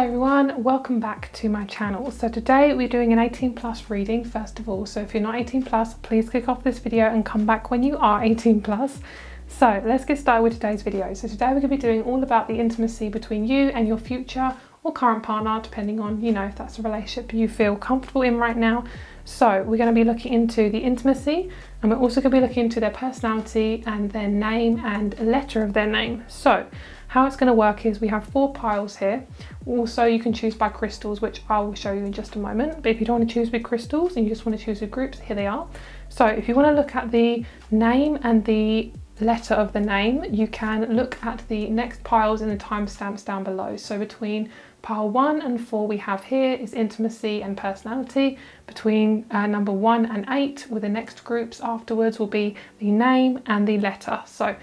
Hello everyone, welcome back to my channel. So today we're doing an 18 plus reading first of all. So if you're not 18 plus, please click off this video and come back when you are 18 plus. So let's get started with today's video. So today we're going to be doing all about the intimacy between you and your future or current partner, depending on, if that's a relationship you feel comfortable in right now. So we're going to be looking into the intimacy, and we're also going to be looking into their personality and their name and letter of their name. So how it's going to work is we have 4 piles here. Also, you can choose by crystals, which I will show you in just a moment. But if you don't want to choose with crystals and you just want to choose with groups, here they are. So if you want to look at the name and the letter of the name, you can look at the next piles in the timestamps down below. So between pile 1 and 4 we have here is intimacy and personality. Between number 1 and 8 with the next groups afterwards will be the name and the letter. So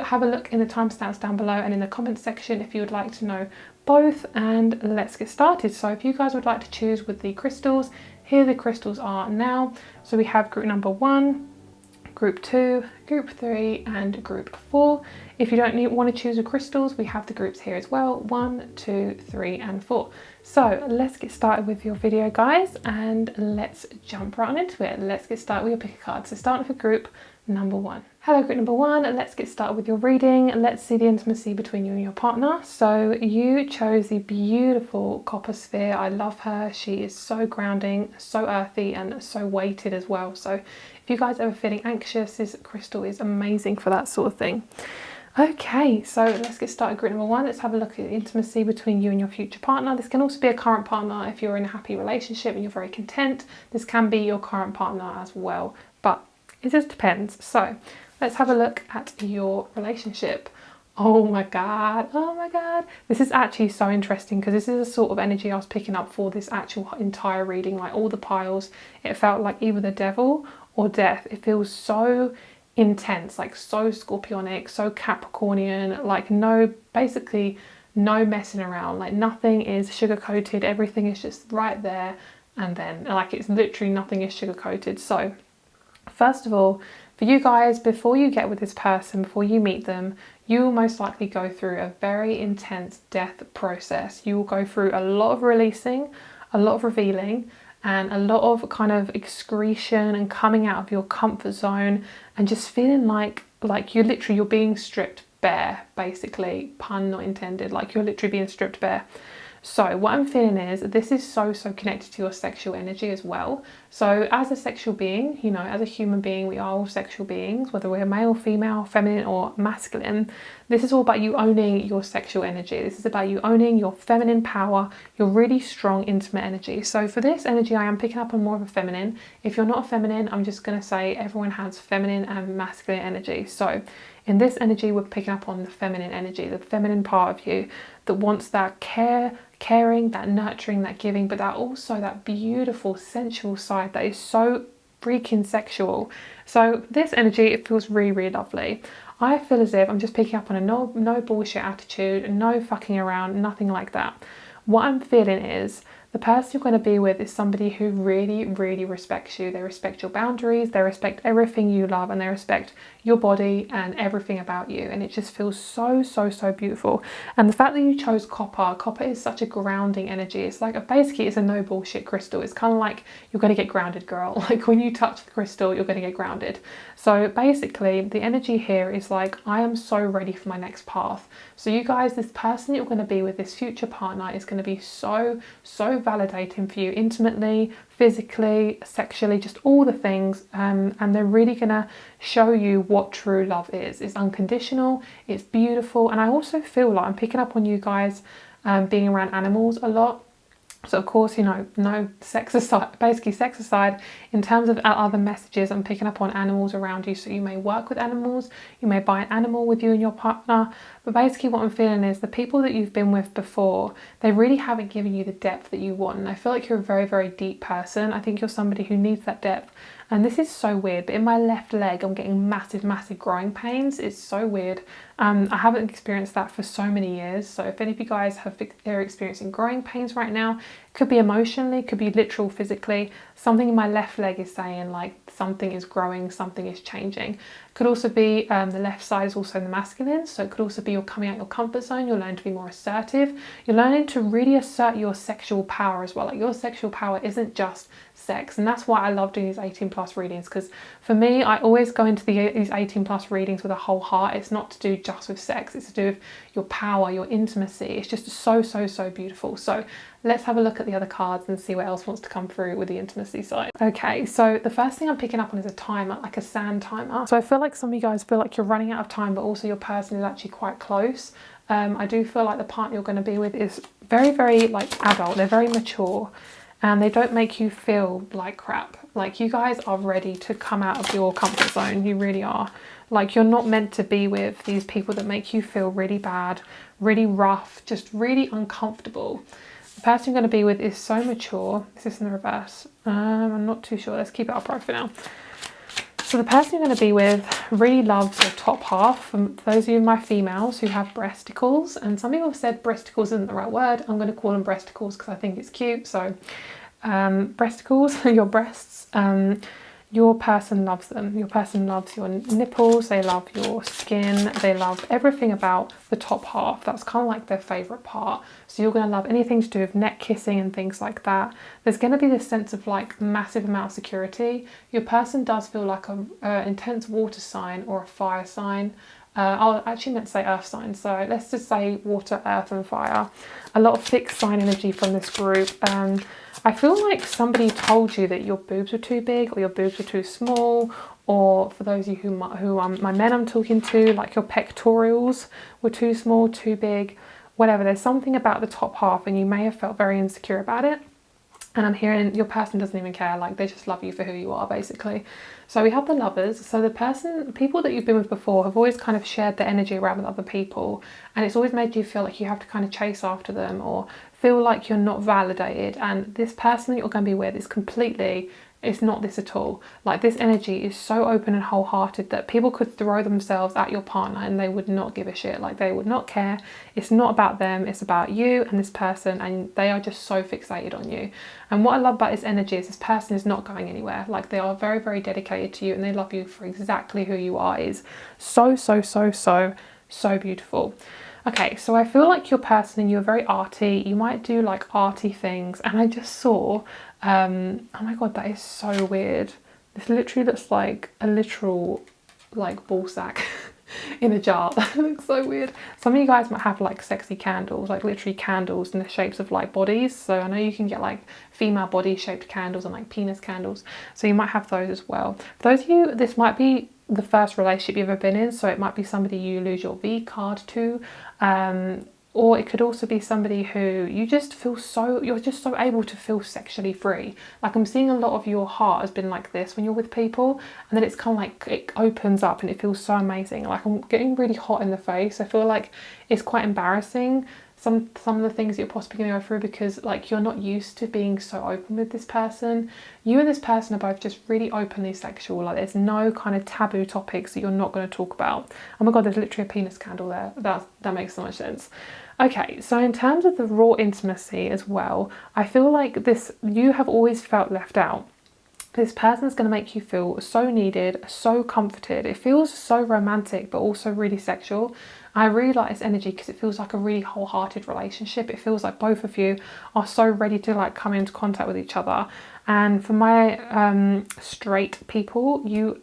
have a look in the timestamps down below and in the comment section if you would like to know both, and let's get started. So if you guys would like to choose with the crystals, here the crystals are now. So we have group number 1, group 2, group 3 and group 4. If you don't want to choose the crystals, we have the groups here as well, 1, 2, 3 and 4. So let's get started with your video guys, and let's jump right on into it. Let's get started with your pick a card. So starting with group number 1. Hello group number 1, let's get started with your reading. Let's see the intimacy between you and your partner. So you chose the beautiful copper sphere. I love her. She is so grounding, so earthy and so weighted as well. So if you guys are ever feeling anxious, this crystal is amazing for that sort of thing. Okay, so let's get started. Group number 1, let's have a look at the intimacy between you and your future partner. This can also be a current partner if you're in a happy relationship and you're very content. This can be your current partner as well, but it just depends. So let's have a look at your relationship. Oh my god, this is actually so interesting because this is a sort of energy I was picking up for this actual entire reading. Like all the piles, it felt like either the devil or death. It feels so intense, like so scorpionic, so Capricornian, like basically no messing around, like nothing is sugar coated, everything is just right there, and then like it's literally nothing is sugar coated. So first of all, for you guys, before you get with this person, before you meet them, you will most likely go through a very intense death process. You will go through a lot of releasing, a lot of revealing, and a lot of kind of excretion and coming out of your comfort zone and just feeling like you're being stripped bare, basically, pun not intended, like you're literally being stripped bare. So what I'm feeling is this is so connected to your sexual energy as well. So as a sexual being, as a human being, we are all sexual beings, whether we're male, female, feminine or masculine. This is all about you owning your sexual energy. This is about you owning your feminine power, your really strong intimate energy. So for this energy, I am picking up on more of a feminine. If you're not a feminine, I'm just going to say everyone has feminine and masculine energy. So in this energy, we're picking up on the feminine energy, the feminine part of you that wants that caring, that nurturing, that giving, but that beautiful sensual side that is so freaking sexual. So this energy, it feels really lovely. I feel as if I'm just picking up on a no bullshit attitude, no fucking around, nothing like that. What I'm feeling is the person you're going to be with is somebody who really respects you. They respect your boundaries, they respect everything you love, and they respect your body and everything about you. And it just feels so beautiful. And the fact that you chose copper is such a grounding energy. It's like basically it's a no bullshit crystal. It's kind of like you're going to get grounded, girl. Like when you touch the crystal, you're going to get grounded. So basically the energy here is like, I am so ready for my next path. So you guys, this person that you're going to be with, this future partner, is going to be so validating for you intimately, physically, sexually, just all the things, and they're really gonna show you what true love is. It's unconditional, it's beautiful, and I also feel like I'm picking up on you guys being around animals a lot. So of course, no sex aside, basically sex aside, in terms of other messages, I'm picking up on animals around you. So you may work with animals, you may buy an animal with you and your partner, but basically what I'm feeling is the people that you've been with before, they really haven't given you the depth that you want. And I feel like you're a very deep person. I think you're somebody who needs that depth. And this is so weird, but in my left leg, I'm getting massive growing pains. It's so weird. I haven't experienced that for so many years. So if any of you guys are experiencing growing pains right now, it Could be emotionally, could be literal physically. Something in my left leg is saying like something is growing, something is changing. Could also be the left side is also the masculine, so it could also be you're coming out your comfort zone, you're learning to be more assertive, you're learning to really assert your sexual power as well. Like your sexual power isn't just sex, and that's why I love doing these 18+ readings, because for me, I always go into these 18+ readings with a whole heart. It's not to do just with sex, it's to do with your power, your intimacy. It's just so beautiful. So let's have a look at the other cards and see what else wants to come through with the intimacy side. Okay, so the first thing I'm picking up on is a timer, like a sand timer. So I feel like some of you guys feel like you're running out of time, but also your person is actually quite close. I do feel like the partner you're going to be with is very like adult. They're very mature and they don't make you feel like crap. Like you guys are ready to come out of your comfort zone. You really are. Like you're not meant to be with these people that make you feel really bad, really rough, just really uncomfortable. The person you're going to be with is so mature. Is this in the reverse? I'm not too sure. Let's keep it upright for now. So the person you're going to be with really loves your top half. For those of you my females who have breasticles, and some people have said breasticles isn't the right word. I'm going to call them breasticles because I think it's cute. So breasticles, your breasts, your person loves them. Your person loves your nipples, they love your skin, they love everything about the top half. That's kind of like their favourite part. So you're going to love anything to do with neck kissing and things like that. There's going to be this sense of like massive amount of security. Your person does feel like an intense water sign or a fire sign. I actually meant to say earth sign, so let's just say water, earth and fire. A lot of fixed sign energy from this group. I feel like somebody told you that your boobs were too big or your boobs were too small, or for those of you who my men I'm talking to, like your pectorals were too small, too big, whatever. There's something about the top half and you may have felt very insecure about it. And I'm hearing your person doesn't even care, like they just love you for who you are, basically. So we have the lovers. So the people that you've been with before have always kind of shared their energy around with other people, and it's always made you feel like you have to kind of chase after them or feel like you're not validated. And this person that you're going to be with is completely, it's not this at all. Like this energy is so open and wholehearted that people could throw themselves at your partner and they would not give a shit. Like they would not care. It's not about them, it's about you and this person, and they are just so fixated on you. And what I love about this energy is this person is not going anywhere. Like they are very dedicated to you and they love you for exactly who you are. Is so beautiful. Okay, so I feel like your person and you're very arty. You might do like arty things, and I just saw oh my god, that is so weird. This literally looks like a literal like ball sack in a jar. That looks so weird. Some of you guys might have like sexy candles, like literally candles in the shapes of like bodies. So I know you can get like female body shaped candles and like penis candles, so you might have those as well. For those of you, this might be the first relationship you've ever been in, so it might be somebody you lose your V card to, or it could also be somebody who you just feel you're just so able to feel sexually free. Like I'm seeing a lot of your heart has been like this when you're with people, and then it's kind of like it opens up and it feels so amazing. Like I'm getting really hot in the face. I feel like it's quite embarrassing, some of the things that you're possibly going to go through, because like you're not used to being so open with this person. You and this person are both just really openly sexual. Like there's no kind of taboo topics that you're not going to talk about. Oh my god, there's literally a penis candle there. That makes so much sense. Okay, so in terms of the raw intimacy as well, I feel like you have always felt left out. This person is going to make you feel so needed, so comforted. It feels so romantic, but also really sexual. I really like this energy because it feels like a really wholehearted relationship. It feels like both of you are so ready to like come into contact with each other. And for my straight people, you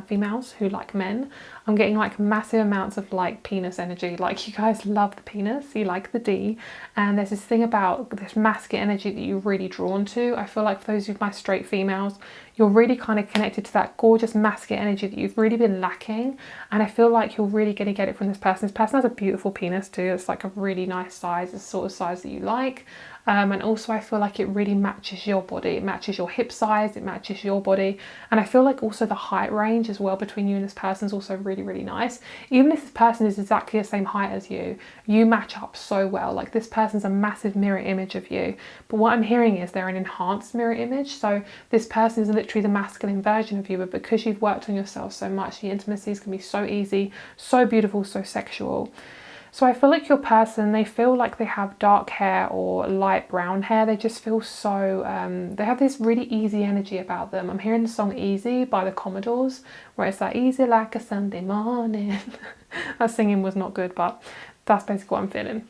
females who like men, I'm getting like massive amounts of like penis energy. Like you guys love the penis, you like the D, and there's this thing about this masculine energy that you're really drawn to. I feel like for those of my straight females, you're really kind of connected to that gorgeous masculine energy that you've really been lacking, and I feel like you're really going to get it from this person. This person has a beautiful penis too. It's like a really nice size, the sort of size that you like. And also I feel like it really matches your body. It matches your hip size, it matches your body. And I feel like also the height range as well between you and this person is also really nice. Even if this person is exactly the same height as you, you match up so well. Like this person's a massive mirror image of you. But what I'm hearing is they're an enhanced mirror image. So this person is literally the masculine version of you, but because you've worked on yourself so much, the intimacies can be so easy, so beautiful, so sexual. So I feel like your person, they feel like they have dark hair or light brown hair. They just feel so, they have this really easy energy about them. I'm hearing the song Easy by the Commodores, where it's like easy like a Sunday morning. That singing was not good, but that's basically what I'm feeling.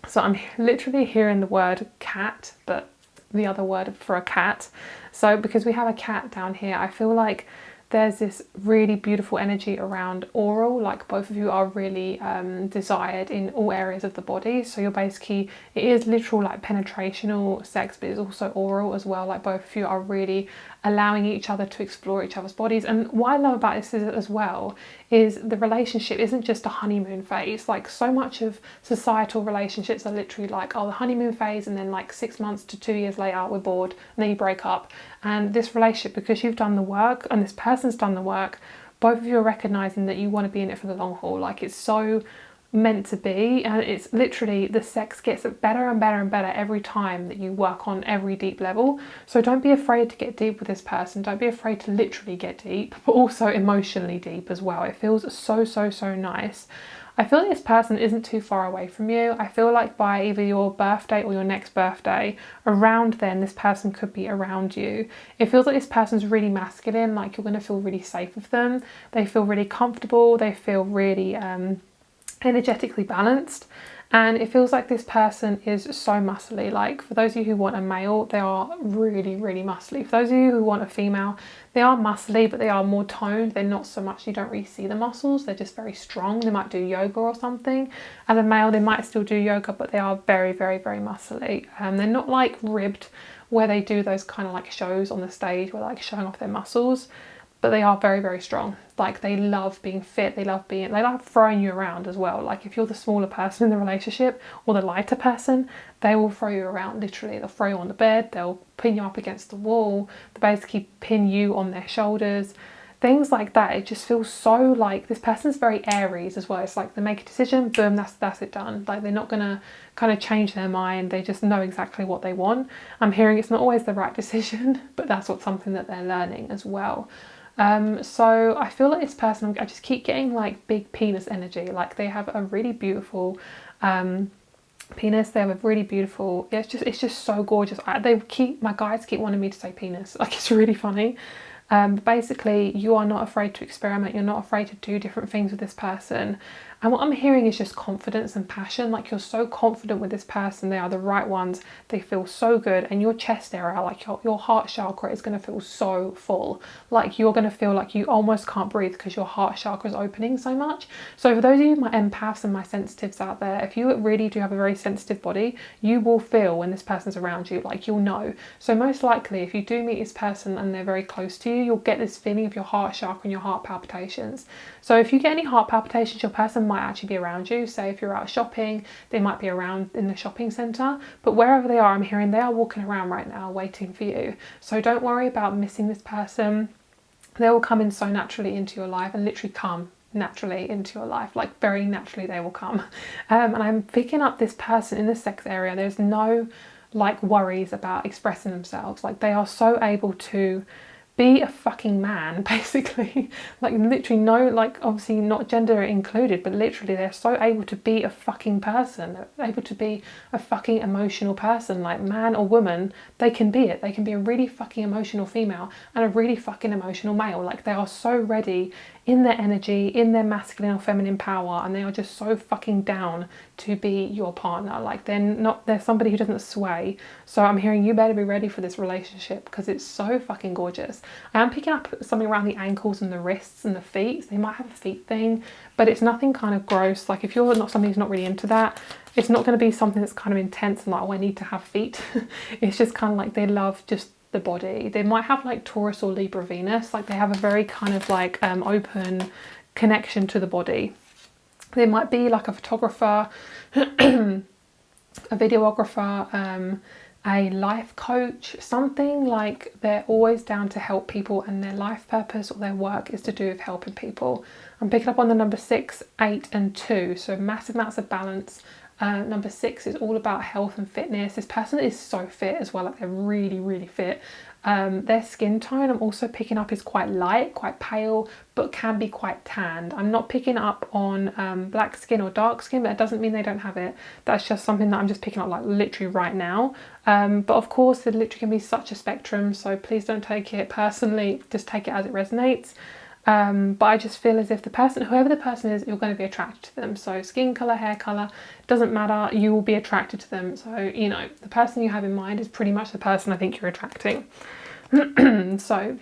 So I'm literally hearing the word cat, but the other word for a cat. So because we have a cat down here, I feel like there's this really beautiful energy around oral, like both of you are really desired in all areas of the body. So you're basically, it is literal like penetrational sex, but it's also oral as well. Like both of you are really allowing each other to explore each other's bodies. And what I love about this is, as well, is the relationship isn't just a honeymoon phase. Like so much of societal relationships are literally like, oh, the honeymoon phase, and then like 6 months to 2 years later we're bored and then you break up. And this relationship, because you've done the work and this person's done the work, both of you are recognizing that you want to be in it for the long haul. Like it's so meant to be, and it's literally, the sex gets better and better and better every time that you work on every deep level. So don't be afraid to get deep with this person. Don't be afraid to literally get deep, but also emotionally deep as well. It feels so nice. I feel like this person isn't too far away from you. I feel like by either your birthday or your next birthday, around then, this person could be around you. It feels like this person's really masculine, like you're going to feel really safe with them. They feel really comfortable. They feel really energetically balanced, and it feels like this person is so muscly. Like for those of you who want a male, they are really muscly. For those of you who want a female, they are muscly, but they are more toned. They're not so much, you don't really see the muscles, they're just very strong. They might do yoga or something. As a male, they might still do yoga, but they are very muscly. They're not like ribbed, where they do those kind of like shows on the stage where they're like showing off their muscles, but they are very strong. Like they love being fit, they love throwing you around as well. Like if you're the smaller person in the relationship or the lighter person, they will throw you around. Literally, they'll throw you on the bed, they'll pin you up against the wall, they basically pin you on their shoulders, things like that. It just feels so like this person's very Aries as well. It's like they make a decision, boom, that's it, done. Like they're not gonna kind of change their mind. They just know exactly what they want. I'm hearing it's not always the right decision, but that's something that they're learning as well. So I feel like this person, I just keep getting like big penis energy. Like they have a really beautiful penis. They have a really beautiful, yeah, it's just so gorgeous. My guides keep wanting me to say penis. Like it's really funny. Basically, you are not afraid to experiment. You're not afraid to do different things with this person. And what I'm hearing is just confidence and passion. Like you're so confident with this person. They are the right ones. They feel so good. And your chest area, like your heart chakra, is going to feel so full. Like you're going to feel like you almost can't breathe because your heart chakra is opening so much. So for those of you, my empaths and my sensitives out there, if you really do have a very sensitive body, you will feel when this person's around you. Like you'll know. So most likely, if you do meet this person and they're very close to you, you'll get this feeling of your heart chakra and your heart palpitations. So if you get any heart palpitations, your person might actually be around you. Say if you're out shopping, they might be around in the shopping centre, but wherever they are, I'm hearing they are walking around right now waiting for you. So don't worry about missing this person. They will come in so naturally into your life, and literally come naturally into your life, like very naturally they will come. And I'm picking up this person in the sex area. There's no like worries about expressing themselves. Like they are so able to be a fucking man, basically. Like literally no, like obviously not gender included, but literally they're so able to be a fucking person. They're able to be a fucking emotional person, like man or woman, they can be it. They can be a really fucking emotional female and a really fucking emotional male. Like they are so ready in their energy, in their masculine or feminine power, and they are just so fucking down to be your partner. Like they're somebody who doesn't sway. So I'm hearing you better be ready for this relationship because it's so fucking gorgeous. I am picking up something around the ankles and the wrists and the feet. They might have a feet thing, but it's nothing kind of gross. Like if you're not somebody who's not really into that, it's not going to be something that's kind of intense and like, oh, I need to have feet. It's just kind of like they love just the body. They might have like Taurus or Libra Venus. Like they have a very kind of like open connection to the body. They might be like a photographer, a videographer, a life coach, something like they're always down to help people, and their life purpose or their work is to do with helping people. I'm picking up on the number 6, 8 and 2, so massive amounts of balance Number 6 is all about health and fitness. This person is so fit as well, like they're really, really fit. Their skin tone I'm also picking up is quite light, quite pale, but can be quite tanned. I'm not picking up on black skin or dark skin, but it doesn't mean they don't have it. That's just something that I'm just picking up like literally right now. But of course, it literally can be such a spectrum, so please don't take it personally, just take it as it resonates. But I just feel as if the person, whoever the person is, you're going to be attracted to them. So skin colour, hair colour, doesn't matter, you will be attracted to them. So, you know, the person you have in mind is pretty much the person I think you're attracting. So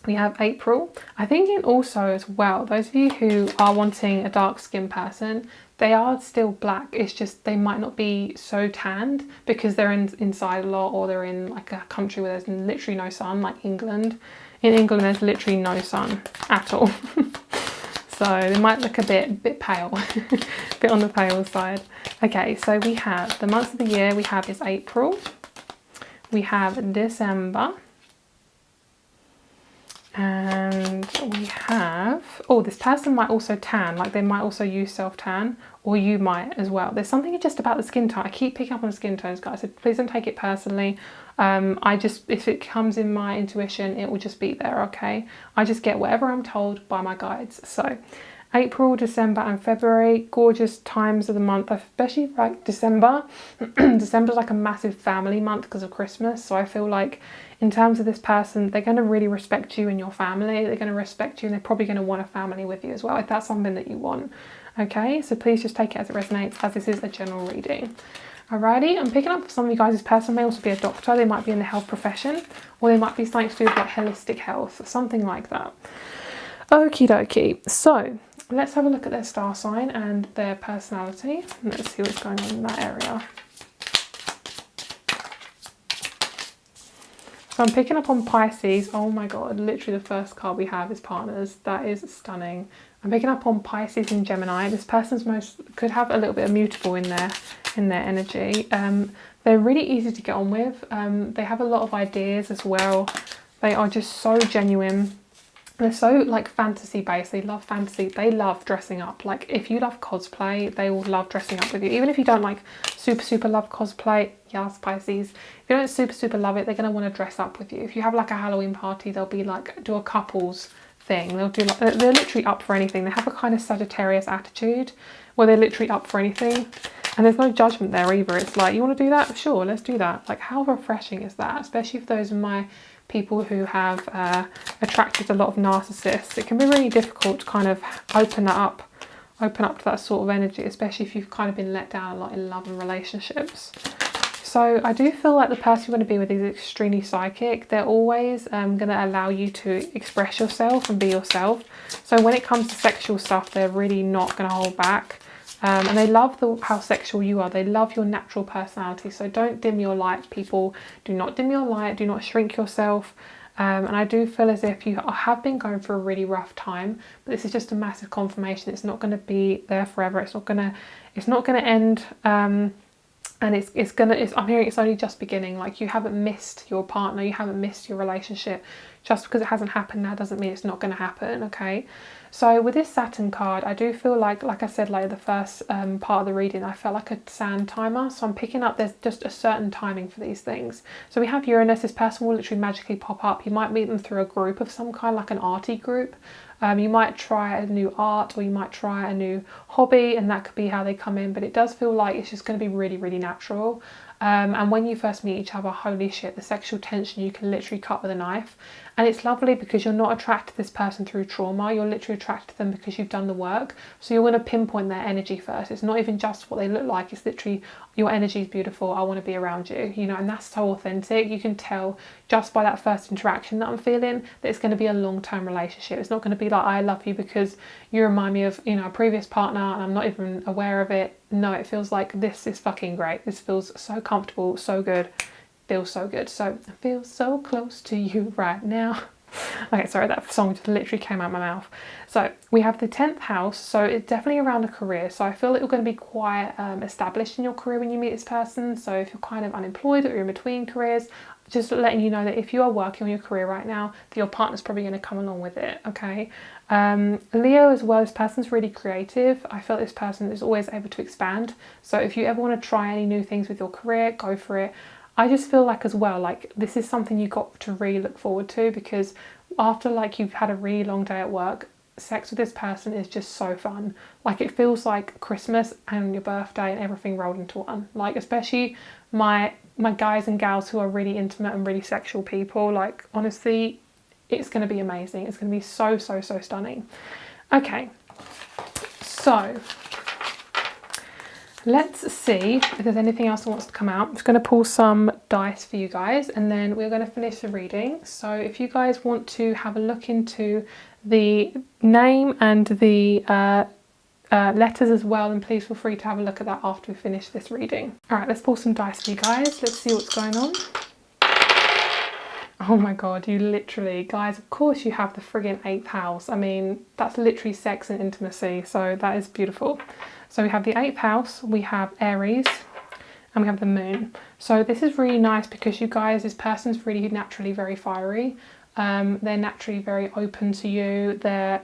we have April. I think also as well, those of you who are wanting a dark skinned person, they are still black. It's just they might not be so tanned because they're inside a lot, or they're in like a country where there's literally no sun, like England. In England, there's literally no sun at all. So they might look a bit pale, a bit on the pale side. Okay, so we have the months of the year we have is April. We have December. And we have, oh, this person might also tan, like they might also use self-tan, or you might as well. There's something just about the skin tone. I keep picking up on the skin tones, guys, so please don't take it personally. If it comes in my intuition, it will just be there, okay? I just get whatever I'm told by my guides. So April, December and February, gorgeous times of the month, especially like December. December's like a massive family month because of Christmas, so I feel like in terms of this person, they're going to really respect you and your family. They're going to respect you, and they're probably going to want a family with you as well, if that's something that you want. Okay, so please just take it as it resonates, as this is a general reading. Alrighty, I'm picking up for some of you guys, this person may also be a doctor. They might be in the health profession, or they might be something to do with like holistic health, something like that. Okie dokie. So let's have a look at their star sign and their personality. Let's see what's going on in that area. So I'm picking up on Pisces. Oh my god, literally the first card we have is partners. That is stunning. I'm picking up on Pisces and Gemini. This person's could have a little bit of mutable in their energy. They're really easy to get on with. They have a lot of ideas as well. They are just so genuine. They're so like fantasy based. They love fantasy. They love dressing up. Like if you love cosplay, they will love dressing up with you. Even if you don't like super love cosplay, yes, Pisces. If you don't super love it, they're going to want to dress up with you. If you have like a Halloween party, they'll be like, do a couples thing. They'll do like, they're literally up for anything. They have a kind of Sagittarius attitude where they're literally up for anything. And there's no judgment there either. It's like, you want to do that? Sure, let's do that. Like how refreshing is that? Especially for those of my people who have attracted a lot of narcissists. It can be really difficult to kind of open up to that sort of energy, especially if you've kind of been let down a lot in love and relationships. So I do feel like the person you're going to be with is extremely psychic. They're always going to allow you to express yourself and be yourself. So when it comes to sexual stuff, they're really not going to hold back. And they love how sexual you are. They love your natural personality. So don't dim your light, people. Do not dim your light. Do not shrink yourself. And I do feel as if you have been going through a really rough time, but this is just a massive confirmation. It's not going to be there forever. It's not going to end. And I'm hearing it's only just beginning. Like you haven't missed your partner. You haven't missed your relationship. Just because it hasn't happened now doesn't mean it's not going to happen. Okay. So with this Saturn card, I do feel like I said, like the first part of the reading, I felt like a sand timer. So I'm picking up there's just a certain timing for these things. So we have Uranus. This person will literally magically pop up. You might meet them through a group of some kind, like an arty group. You might try a new art, or you might try a new hobby, and that could be how they come in. But it does feel like it's just going to be really, really natural. And when you first meet each other, holy shit, the sexual tension you can literally cut with a knife. And it's lovely because you're not attracted to this person through trauma. You're literally attracted to them because you've done the work. So you're going to pinpoint their energy first. It's not even just what they look like. It's literally, your energy is beautiful. I want to be around you, you know, and that's so authentic. You can tell just by that first interaction that I'm feeling that it's going to be a long-term relationship. It's not going to be like, I love you because you remind me of, you know, a previous partner and I'm not even aware of it. No, it feels like this is fucking great. This feels so comfortable, so good. Feels so good. So I feel so close to you right now. Okay, sorry, that song just literally came out of my mouth. So we have the 10th house, so it's definitely around a career. So I feel that you're going to be quite established in your career when you meet this person. So if you're kind of unemployed or you're in between careers, just letting you know that if you are working on your career right now, that your partner's probably going to come along with it, okay? Leo as well, this person's really creative. I feel this person is always able to expand. So if you ever want to try any new things with your career, go for it. I just feel like as well, like this is something you got to really look forward to, because after like you've had a really long day at work, sex with this person is just so fun. Like it feels like Christmas and your birthday and everything rolled into one. Like especially my guys and gals who are really intimate and really sexual people, like honestly, it's going to be amazing. It's going to be so stunning. Okay, so let's see if there's anything else that wants to come out. I'm just going to pull some dice for you guys, and then we're going to finish the reading. So if you guys want to have a look into the name and the letters as well, then please feel free to have a look at that after we finish this reading. All right, let's pull some dice for you guys. Let's see what's going on. Oh my god, you literally, guys, of course you have the friggin' 8th house. I mean, that's literally sex and intimacy, so that is beautiful. So we have the 8th house, we have Aries, and we have the moon. So this is really nice because you guys, this person's really naturally very fiery. They're naturally very open to you. They're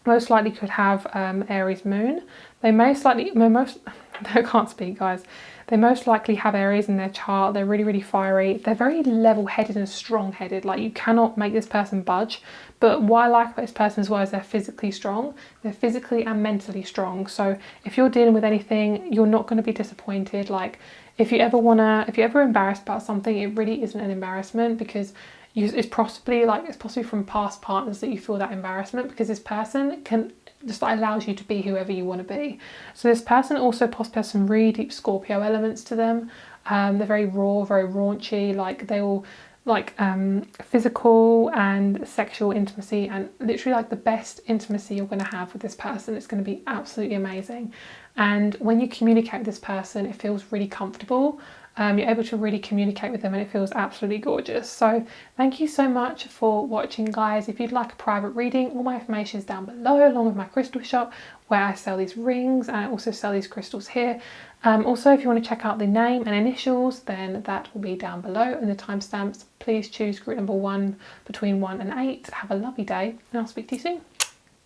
most likely could have Aries moon. They I can't speak, guys. They most likely have Aries in their chart. They're really fiery. They're very level-headed and strong-headed. Like you cannot make this person budge. But what I like about this person as well is they're physically strong. They're physically and mentally strong. So if you're dealing with anything, you're not going to be disappointed. Like if you're ever embarrassed about something, it really isn't an embarrassment, because it's possibly from past partners that you feel that embarrassment, because this person can just allows you to be whoever you want to be. So this person also possibly has some really deep Scorpio elements to them. They're very raw, very raunchy, like they all like physical and sexual intimacy, and literally like the best intimacy you're going to have with this person. It's going to be absolutely amazing. And when you communicate with this person, it feels really comfortable. You're able to really communicate with them, and it feels absolutely gorgeous. So thank you so much for watching, guys. If you'd like a private reading, all my information is down below, along with my crystal shop where I sell these rings, and I also sell these crystals here. Also, if you want to check out the name and initials, then that will be down below, and the timestamps. Please choose group number 1 between 1 and 8. Have a lovely day, and I'll speak to you soon.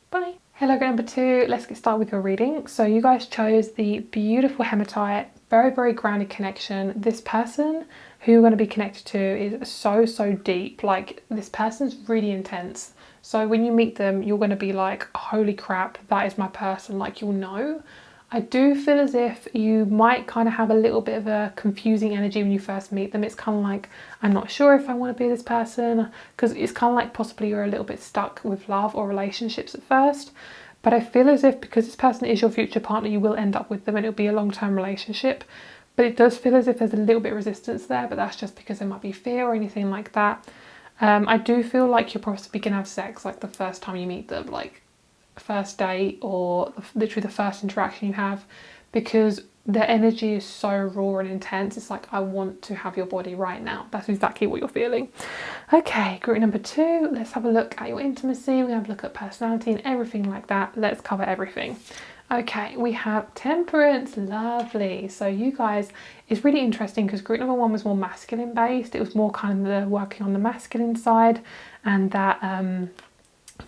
Bye. Hello, group number 2. Let's get started with your reading. So you guys chose the beautiful hematite. Very grounded connection. This person who you're going to be connected to is so deep. Like this person's really intense. So when you meet them, you're going to be like, holy crap, that is my person. Like you'll know. I do feel as if you might kind of have a little bit of a confusing energy when you first meet them. It's kind of like, I'm not sure if I want to be this person, because it's kind of like possibly you're a little bit stuck with love or relationships at first. But I feel as if because this person is your future partner, you will end up with them and it'll be a long-term relationship. But it does feel as if there's a little bit of resistance there, but that's just because there might be fear or anything like that. I do feel like you're possibly going to have sex like the first time you meet them, like first date or literally the first interaction you have, because the energy is so raw and intense. It's like, I want to have your body right now. That's exactly what you're feeling. Okay, group number 2, let's have a look at your intimacy. We're gonna have a look at personality and everything like that. Let's cover everything. Okay, we have temperance. Lovely. So you guys, it's really interesting because group number 1 was more masculine based. It was more kind of working on the masculine side, and that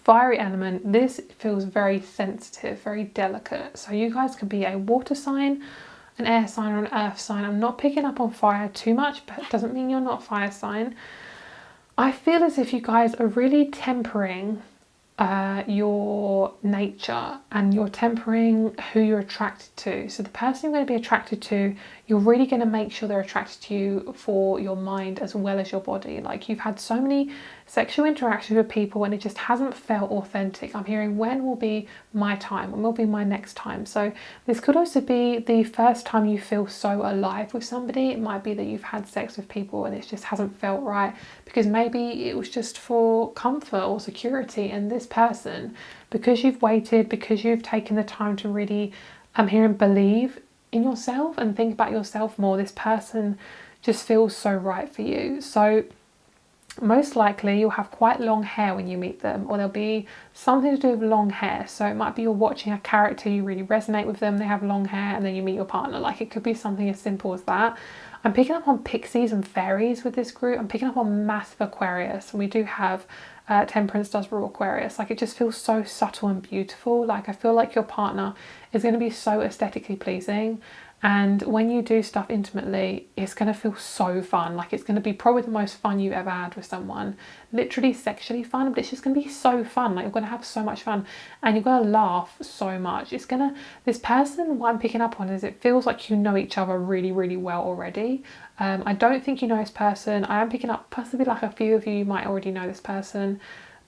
fiery element. This feels very sensitive, very delicate. So you guys could be a water sign, an air sign, or an earth sign. I'm not picking up on fire too much, but it doesn't mean you're not a fire sign. I feel as if you guys are really tempering your nature, and you're tempering who you're attracted to. So the person you're going to be attracted to, you're really going to make sure they're attracted to you for your mind as well as your body. Like you've had so many sexual interactions with people and it just hasn't felt authentic. I'm hearing, when will be my time? When will be my next time? So this could also be the first time you feel so alive with somebody. It might be that you've had sex with people and it just hasn't felt right, because maybe it was just for comfort or security. And this person, because you've waited, because you've taken the time to really, I'm hearing, believe in yourself and think about yourself more, this person just feels so right for you. So most likely you'll have quite long hair when you meet them, or there'll be something to do with long hair. So it might be you're watching a character, you really resonate with them, they have long hair, and then you meet your partner. Like it could be something as simple as that. I'm picking up on pixies and fairies with this group. I'm picking up on massive Aquarius, and we do have Temperance does rule Aquarius. Like, it just feels so subtle and beautiful. Like, I feel like your partner is going to be so aesthetically pleasing, and when you do stuff intimately, it's going to feel so fun. Like, it's going to be probably the most fun you've ever had with someone. Literally sexually fun, but it's just going to be so fun. Like, you're going to have so much fun, and you're going to laugh so much. It's going to, this person, what I'm picking up on is it feels like you know each other really, really well already. I don't think you know this person. I am picking up possibly like a few of you might already know this person.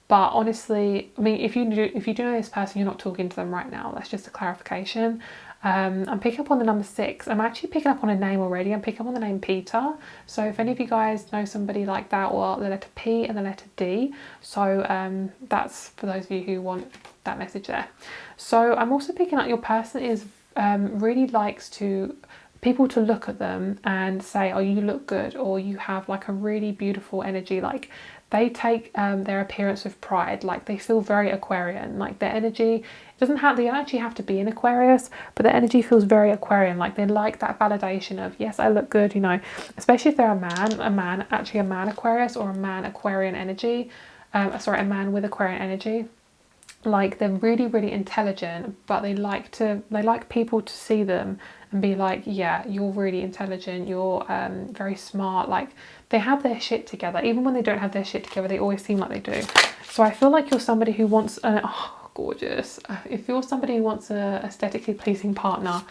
But honestly, I mean, if you do know this person, you're not talking to them right now. That's just a clarification. I'm picking up on the number 6. I'm actually picking up on a name already. I'm picking up on the name Peter. So if any of you guys know somebody like that, or the letter P and the letter D. So that's for those of you who want that message there. So I'm also picking up your person is really likes to people to look at them and say, oh, you look good, or you have like a really beautiful energy. Like, they take their appearance with pride. Like, they feel very Aquarian. Like, their energy doesn't have, they don't actually have to be an Aquarius, but their energy feels very Aquarian. Like, they like that validation of, yes, I look good, you know, especially if they're a man Aquarius, or a man Aquarian energy. A man with Aquarian energy. Like, they're really, really intelligent, but they like people to see them and be like, yeah, you're really intelligent, you're very smart. Like, they have their shit together. Even when they don't have their shit together, they always seem like they do. So I feel like you're somebody who wants gorgeous. If you're somebody who wants a aesthetically pleasing partner,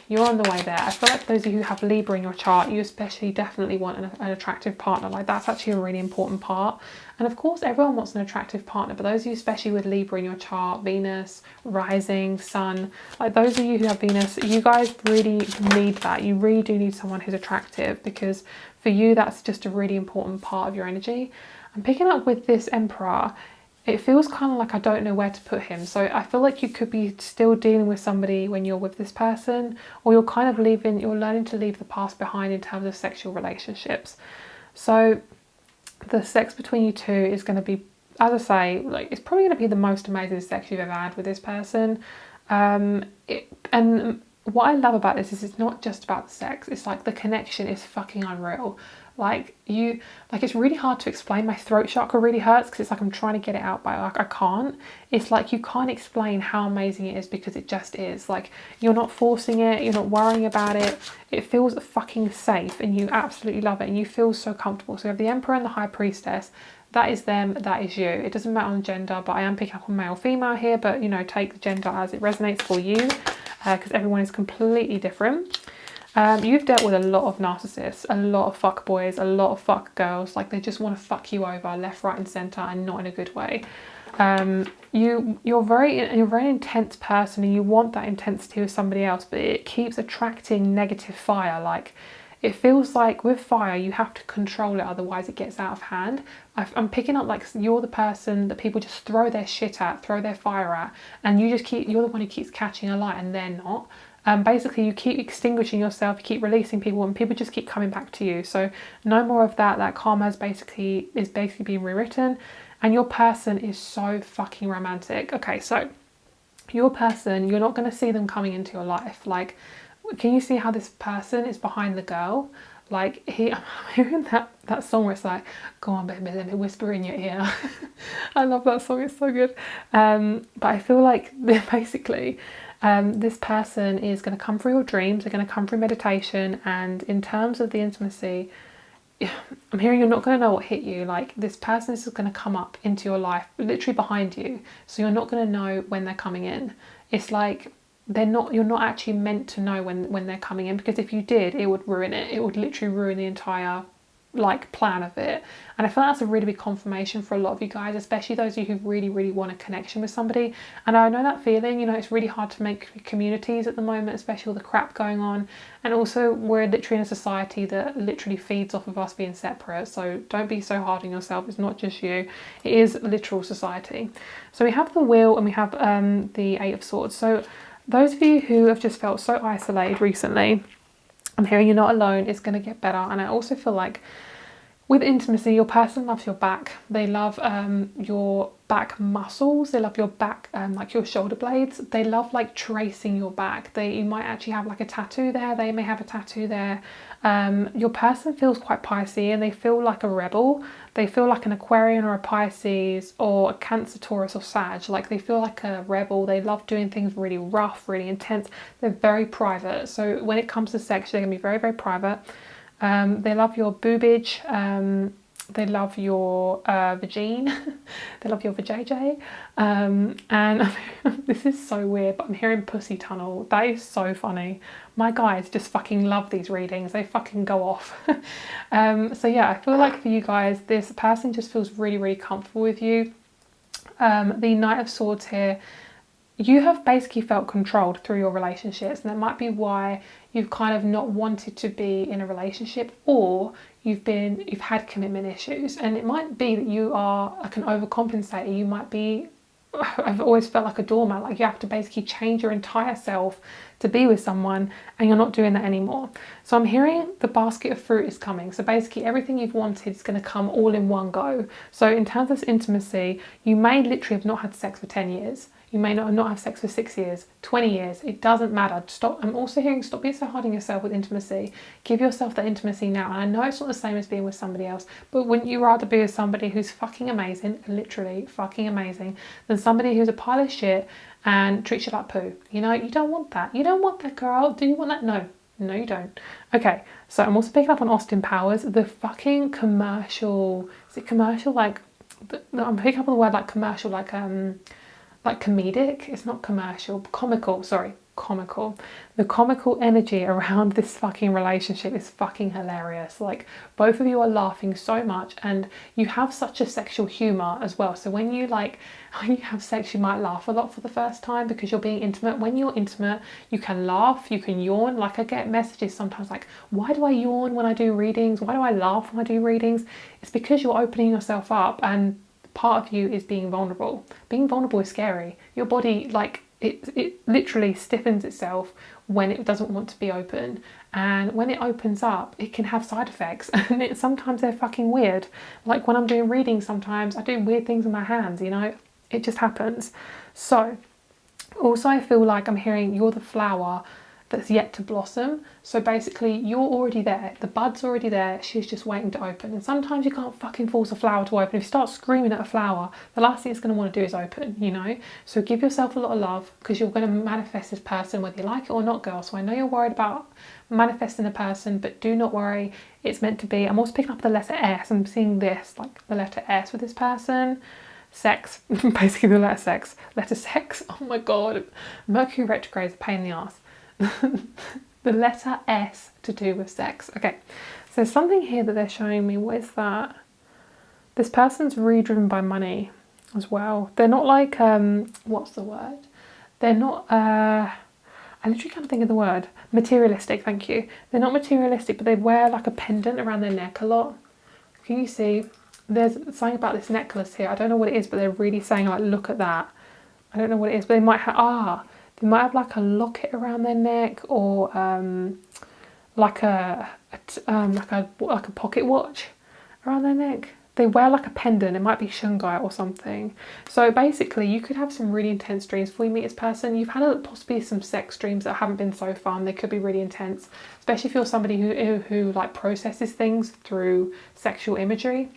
you're on the way there. I feel like those of you who have Libra in your chart, you especially definitely want an attractive partner. Like, that's actually a really important part. And of course, everyone wants an attractive partner, but those of you especially with Libra in your chart, Venus, rising, sun, like those of you who have Venus, you guys really need that. You really do need someone who's attractive, because for you, that's just a really important part of your energy. I'm picking up with this Emperor. It feels kind of like I don't know where to put him. So I feel like you could be still dealing with somebody when you're with this person, or you're kind of you're learning to leave the past behind in terms of sexual relationships. So the sex between you two is going to be, as I say, like, it's probably going to be the most amazing sex you've ever had with this person. And what I love about this is it's not just about the sex. It's like the connection is fucking unreal. Like, it's really hard to explain. My throat chakra really hurts because it's like I'm trying to get it out, but I can't. It's like you can't explain how amazing it is, because it just is. Like, you're not forcing it, you're not worrying about it. It feels fucking safe, and you absolutely love it, and you feel so comfortable. So you have the Emperor and the High Priestess. That is them, that is you. It doesn't matter on gender, but I am picking up on male, female here, but you know, take the gender as it resonates for you, because everyone is completely different. You've dealt with a lot of narcissists, a lot of fuck boys, a lot of fuck girls. Like, they just want to fuck you over left, right and centre, and not in a good way. You're a very intense person, and you want that intensity with somebody else, but it keeps attracting negative fire. Like, it feels like with fire you have to control it, otherwise it gets out of hand. I'm picking up like you're the person that people just throw their shit at, throw their fire at, and you're the one who keeps catching a light and they're not. Basically, you keep extinguishing yourself, you keep releasing people, and people just keep coming back to you. So no more of that. That karma is basically being rewritten, and your person is so fucking romantic. Okay, so your person, you're not going to see them coming into your life. Like, can you see how this person is behind the girl? Like, I'm hearing that song where it's like, go on baby, let me whisper in your ear. I love that song, it's so good. But I feel like basically this person is going to come through your dreams, they're going to come through meditation, and in terms of the intimacy, I'm hearing you're not going to know what hit you. Like, this person is going to come up into your life literally behind you, so you're not going to know when they're coming in. It's like you're not actually meant to know when they're coming in, because if you did, it would ruin it. It would literally ruin the entire like plan of it. And I feel that's a really big confirmation for a lot of you guys, especially those of you who really, really want a connection with somebody. And I know that feeling, you know, it's really hard to make communities at the moment, especially with the crap going on. And also, we're literally in a society that literally feeds off of us being separate. So don't be so hard on yourself. It's not just you. It is literal society. So we have the Wheel and we have the Eight of Swords. So those of you who have just felt so isolated recently, I'm hearing you're not alone. It's going to get better. And I also feel like With intimacy, your person loves your back. They love your back muscles. They love your back, like your shoulder blades. They love like tracing your back. You might actually have like a tattoo there. They may have a tattoo there. Your person feels quite Pisces, and they feel like a rebel. They feel like an Aquarian or a Pisces or a Cancer, Taurus or Sag. Like they feel like a rebel. They love doing things really rough, really intense. They're very private. So when it comes to sex, they're going to be very, very private. They love your boobage, they love your vagine, they love your vajayjay, and this is so weird, but I'm hearing pussy tunnel. That is so funny. My guys just fucking love these readings. They fucking go off. So yeah, I feel like for you guys, this person just feels really, really comfortable with you. The Knight of Swords here, you have basically felt controlled through your relationships, and that might be why you've kind of not wanted to be in a relationship, or you've had commitment issues. And it might be that you are like an overcompensator. You might be, I've always felt like a doormat, like you have to basically change your entire self to be with someone, and you're not doing that anymore. So I'm hearing the basket of fruit is coming. So basically everything you've wanted is going to come all in one go. So in terms of intimacy, you may literally have not had sex for 10 years. You may not have sex for 6 years, 20 years. It doesn't matter. Stop. I'm also hearing stop being so hard on yourself with intimacy. Give yourself that intimacy now. And I know it's not the same as being with somebody else, but wouldn't you rather be with somebody who's fucking amazing, literally fucking amazing, than somebody who's a pile of shit and treats you like poo? You know, you don't want that. You don't want that, girl. Do you want that? No. No, you don't. Okay, so I'm also picking up on Austin Powers. The fucking commercial. Is it commercial? Like, I'm picking up on the word like commercial, like comedic. It's not commercial, comical, sorry, comical. The comical energy around this fucking relationship is fucking hilarious. Like, both of you are laughing so much, and you have such a sexual humor as well. So when you have sex, you might laugh a lot for the first time because you're being intimate. When you're intimate, you can laugh, you can yawn. Like, I get messages sometimes like, why do I yawn when I do readings? Why do I laugh when I do readings? It's because you're opening yourself up, and part of you is being vulnerable. Being vulnerable is scary. Your body, like, it literally stiffens itself when it doesn't want to be open, and when it opens up, it can have side effects, and sometimes they're fucking weird. Like when I'm doing readings, sometimes I do weird things with my hands, you know, it just happens. So also I feel like I'm hearing you're the flower that's yet to blossom. So basically you're already there, the bud's already there, she's just waiting to open. And sometimes you can't fucking force a flower to open. If you start screaming at a flower, the last thing it's going to want to do is open, you know. So give yourself a lot of love, because you're going to manifest this person whether you like it or not, girl. So I know you're worried about manifesting a person, but do not worry, it's meant to be. I'm also picking up the letter S. I'm seeing this, like the letter S with this person. Sex, basically the letter sex. Letter sex, oh my god, Mercury retrograde is a pain in the ass. The letter S to do with sex. Okay, so there's something here that they're showing me. What is that? This person's really driven by money as well. They're not like, what's the word? They're not, I literally can't think of the word. Materialistic, thank you. They're not materialistic, but they wear like a pendant around their neck a lot. Can you see? There's something about this necklace here. I don't know what it is, but they're really saying like, look at that. I don't know what it is, but they might have, they might have like a locket around their neck, or like a pocket watch around their neck. They wear like a pendant. It might be shungite or something. So basically, you could have some really intense dreams before you meet this person. You've had possibly some sex dreams that haven't been so fun. They could be really intense, especially if you're somebody who like processes things through sexual imagery.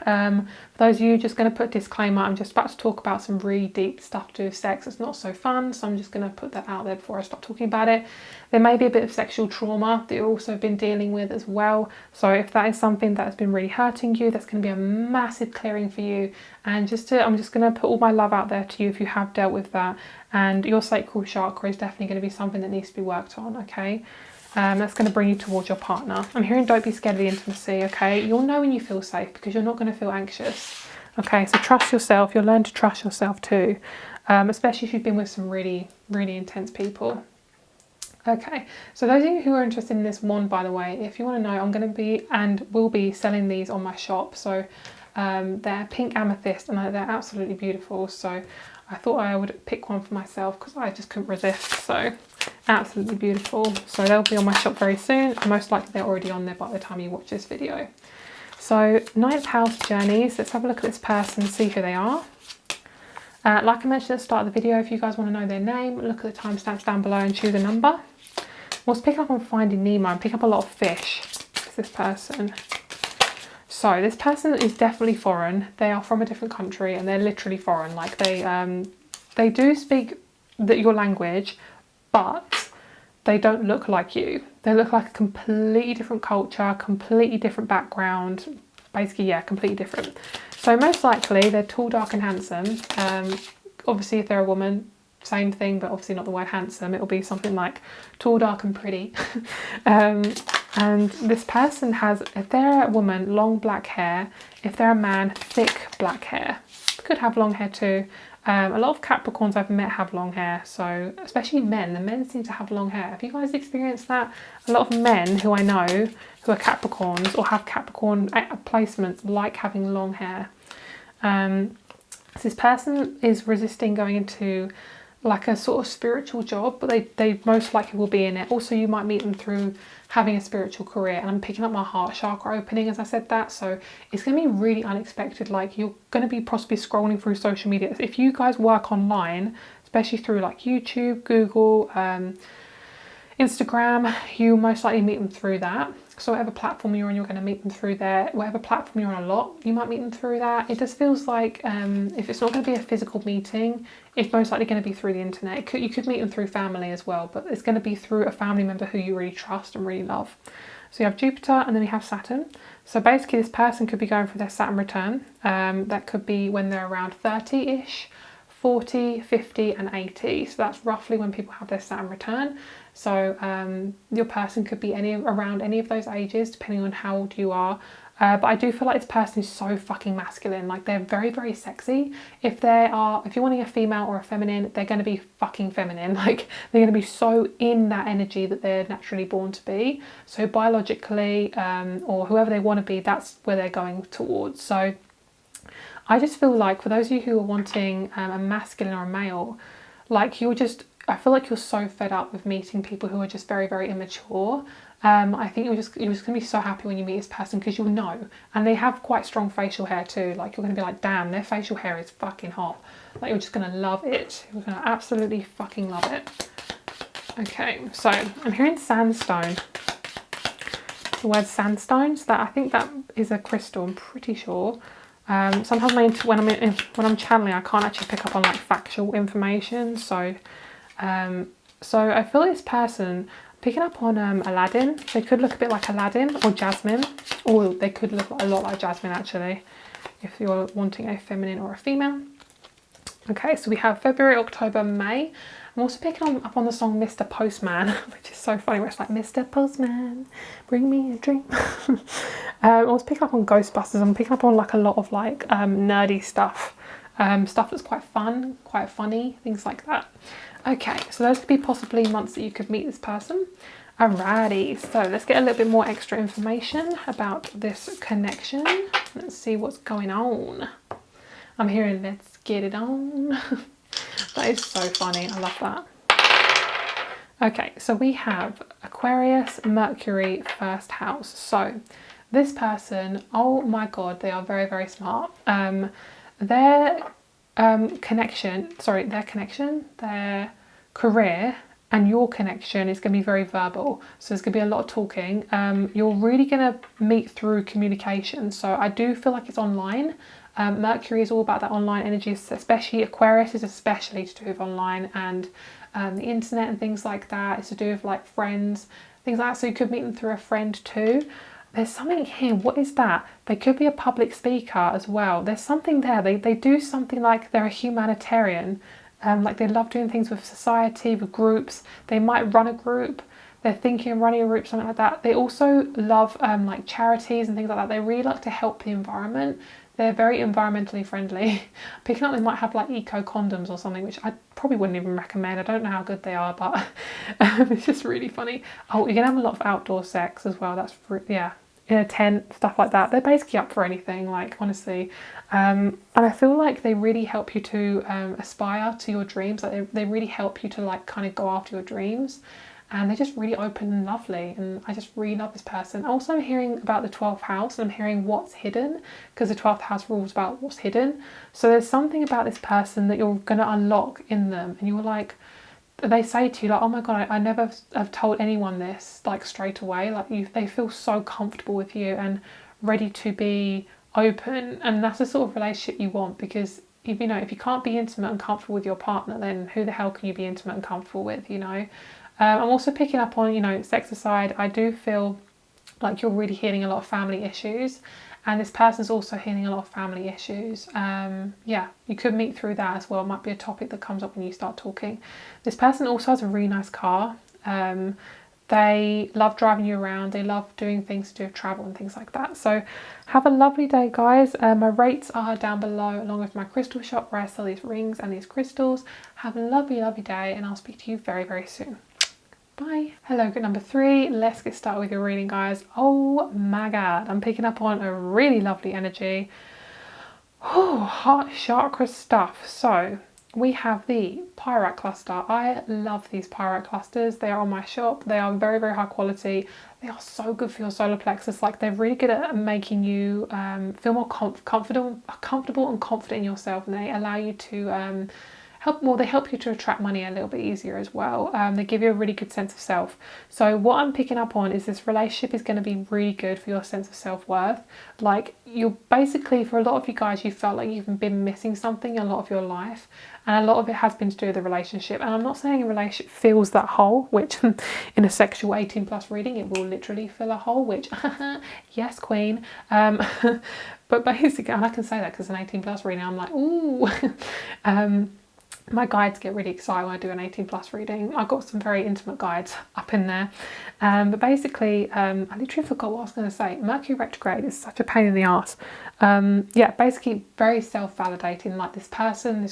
For those of you, just going to put a disclaimer, I'm just about to talk about some really deep stuff to do with sex. It's not so fun, so I'm just going to put that out there before I start talking about it. There may be a bit of sexual trauma that you've also been dealing with as well. So if that is something that has been really hurting you, that's going to be a massive clearing for you. And I'm just going to put all my love out there to you if you have dealt with that. And your sacral chakra is definitely going to be something that needs to be worked on, okay? That's going to bring you towards your partner. I'm hearing don't be scared of the intimacy, okay? You'll know when you feel safe, because you're not going to feel anxious. Okay, so trust yourself. You'll learn to trust yourself too, especially if you've been with some really, really intense people. Okay, so those of you who are interested in this wand, by the way, if you want to know, I'm going to be and will be selling these on my shop. So they're pink amethyst, and they're absolutely beautiful. So I thought I would pick one for myself because I just couldn't resist. So absolutely beautiful. So they'll be on my shop very soon. Most likely they're already on there by the time you watch this video. So 9th house journeys. Let's have a look at this person, see who they are. Like I mentioned at the start of the video, if you guys want to know their name, look at the timestamps down below and choose a number. We'll pick up on Finding Nemo and pick up a lot of fish. It's this person. So this person is definitely foreign. They are from a different country and they're literally foreign. Like they do speak your language, but they don't look like you. They look like a completely different culture, completely different background. Basically, yeah, completely different. So most likely they're tall, dark and handsome. Obviously if they're a woman, same thing, but obviously not the word handsome. It'll be something like tall, dark and pretty. And this person has, if they're a woman, long black hair. If they're a man, thick black hair. Could have long hair too. A lot of Capricorns I've met have long hair, so especially men. The men seem to have long hair. Have you guys experienced that? A lot of men who I know who are Capricorns or have Capricorn placements like having long hair. So this person is resisting going into like a sort of spiritual job, but they most likely will be in it. Also, you might meet them through having a spiritual career, and I'm picking up my heart chakra opening as I said that, so it's going to be really unexpected. Like you're going to be possibly scrolling through social media. If you guys work online, especially through like YouTube, Google, Instagram, you most likely meet them through that. So whatever platform you're on, you're going to meet them through there. Whatever platform you're on a lot, you might meet them through that. It just feels like if it's not going to be a physical meeting, it's most likely going to be through the internet. You could meet them through family as well, but it's going to be through a family member who you really trust and really love. So you have Jupiter and then you have Saturn. So basically this person could be going for their Saturn return. That could be when they're around 30-ish, 40, 50 and 80. So that's roughly when people have their Saturn return. So your person could be around any of those ages, depending on how old you are. But I do feel like this person is so fucking masculine. Like they're very, very sexy. If you're wanting a female or a feminine, they're going to be fucking feminine. Like they're going to be so in that energy that they're naturally born to be. So biologically, or whoever they want to be, that's where they're going towards. So I just feel like for those of you who are wanting a masculine or a male, like I feel like you're so fed up with meeting people who are just very, very immature. I think you're just going to be so happy when you meet this person because you'll know. And they have quite strong facial hair too. Like you're going to be like, damn, their facial hair is fucking hot. Like you're just going to love it. You're going to absolutely fucking love it. Okay, so I'm hearing sandstone. The word sandstone, so I think that is a crystal, I'm pretty sure. Sometimes when I'm channeling, I can't actually pick up on like factual information. So I feel this person picking up on Aladdin. They could look a bit like Aladdin or Jasmine, or they could look a lot like Jasmine actually, if you're wanting a feminine or a female. Okay, so we have February, October, May. I'm also picking up on the song Mr. Postman, which is so funny, where it's like, Mr. Postman, bring me a dream. I'm also picking up on Ghostbusters. I'm picking up on like a lot of like nerdy stuff. Stuff that's quite fun, quite funny, things like that. Okay, so those could be possibly months that you could meet this person. Alrighty, so let's get a little bit more extra information about this connection. Let's see what's going on. I'm hearing let's get it on. That is so funny, I love that. Okay, so we have Aquarius, Mercury, first house. So this person, oh my god, they are very, very smart. Their career and your connection is going to be very verbal. So there's going to be a lot of talking. You're really going to meet through communication. So I do feel like it's online. Mercury is all about that online energy, especially Aquarius is especially to do with online and the internet and things like that. It's to do with like friends, things like that. So you could meet them through a friend too. There's something here. What is that? They could be a public speaker as well. There's something there. They do something like they're a humanitarian. Like they love doing things with society, with groups. They might run a group. They're thinking of running a group, something like that. They also love like charities and things like that. They really like to help the environment. They're very environmentally friendly. Picking up, they might have like eco condoms or something, which I probably wouldn't even recommend. I don't know how good they are, but it's just really funny. Oh, you're gonna have a lot of outdoor sex as well. That's yeah, in a tent, stuff like that. They're basically up for anything, like honestly. And I feel like they really help you to aspire to your dreams. Like they really help you to like kind of go after your dreams. and they're just really open and lovely, and I just really love this person. Also, I'm hearing about the 12th house, and I'm hearing what's hidden, because the 12th house rules about what's hidden. So there's something about this person that you're going to unlock in them, and you're like, they say to you like, oh my god, I never have told anyone this, like straight away. Like they feel so comfortable with you and ready to be open, and that's the sort of relationship you want, because if you can't be intimate and comfortable with your partner, then who the hell can you be intimate and comfortable with, I'm also picking up on, sex aside, I do feel like you're really healing a lot of family issues, and this person's also healing a lot of family issues. Yeah, you could meet through that as well. It might be a topic that comes up when you start talking. This person also has a really nice car. They love driving you around. They love doing things to do with travel and things like that. So have a lovely day, guys. My rates are down below, along with my crystal shop where I sell these rings and these crystals. Have a lovely, lovely day, and I'll speak to you very, very soon. Bye. Hello, group number 3. Let's get started with your reading, guys. Oh my god, I'm picking up on a really lovely energy. Oh, heart chakra stuff. So we have the pyrite cluster. I love these pyrite clusters. They are on my shop. They are very, very high quality. They are so good for your solar plexus. Like, they're really good at making you feel more comfortable and confident in yourself, and they allow you to they help you to attract money a little bit easier as well. They give you a really good sense of self. So what I'm picking up on is this relationship is going to be really good for your sense of self-worth. Like, you're basically, for a lot of you guys, you felt like you've been missing something a lot of your life, and a lot of it has been to do with the relationship. And I'm not saying a relationship fills that hole, which in a sexual 18+ reading it will literally fill a hole, which yes, queen. But basically, and I can say that because an 18+ reading, I'm like, ooh. My guides get really excited when I do an 18+ reading. I've got some very intimate guides up in there. But basically, I literally forgot what I was going to say. Mercury retrograde is such a pain in the arse. Yeah, basically very self-validating. Like, this person,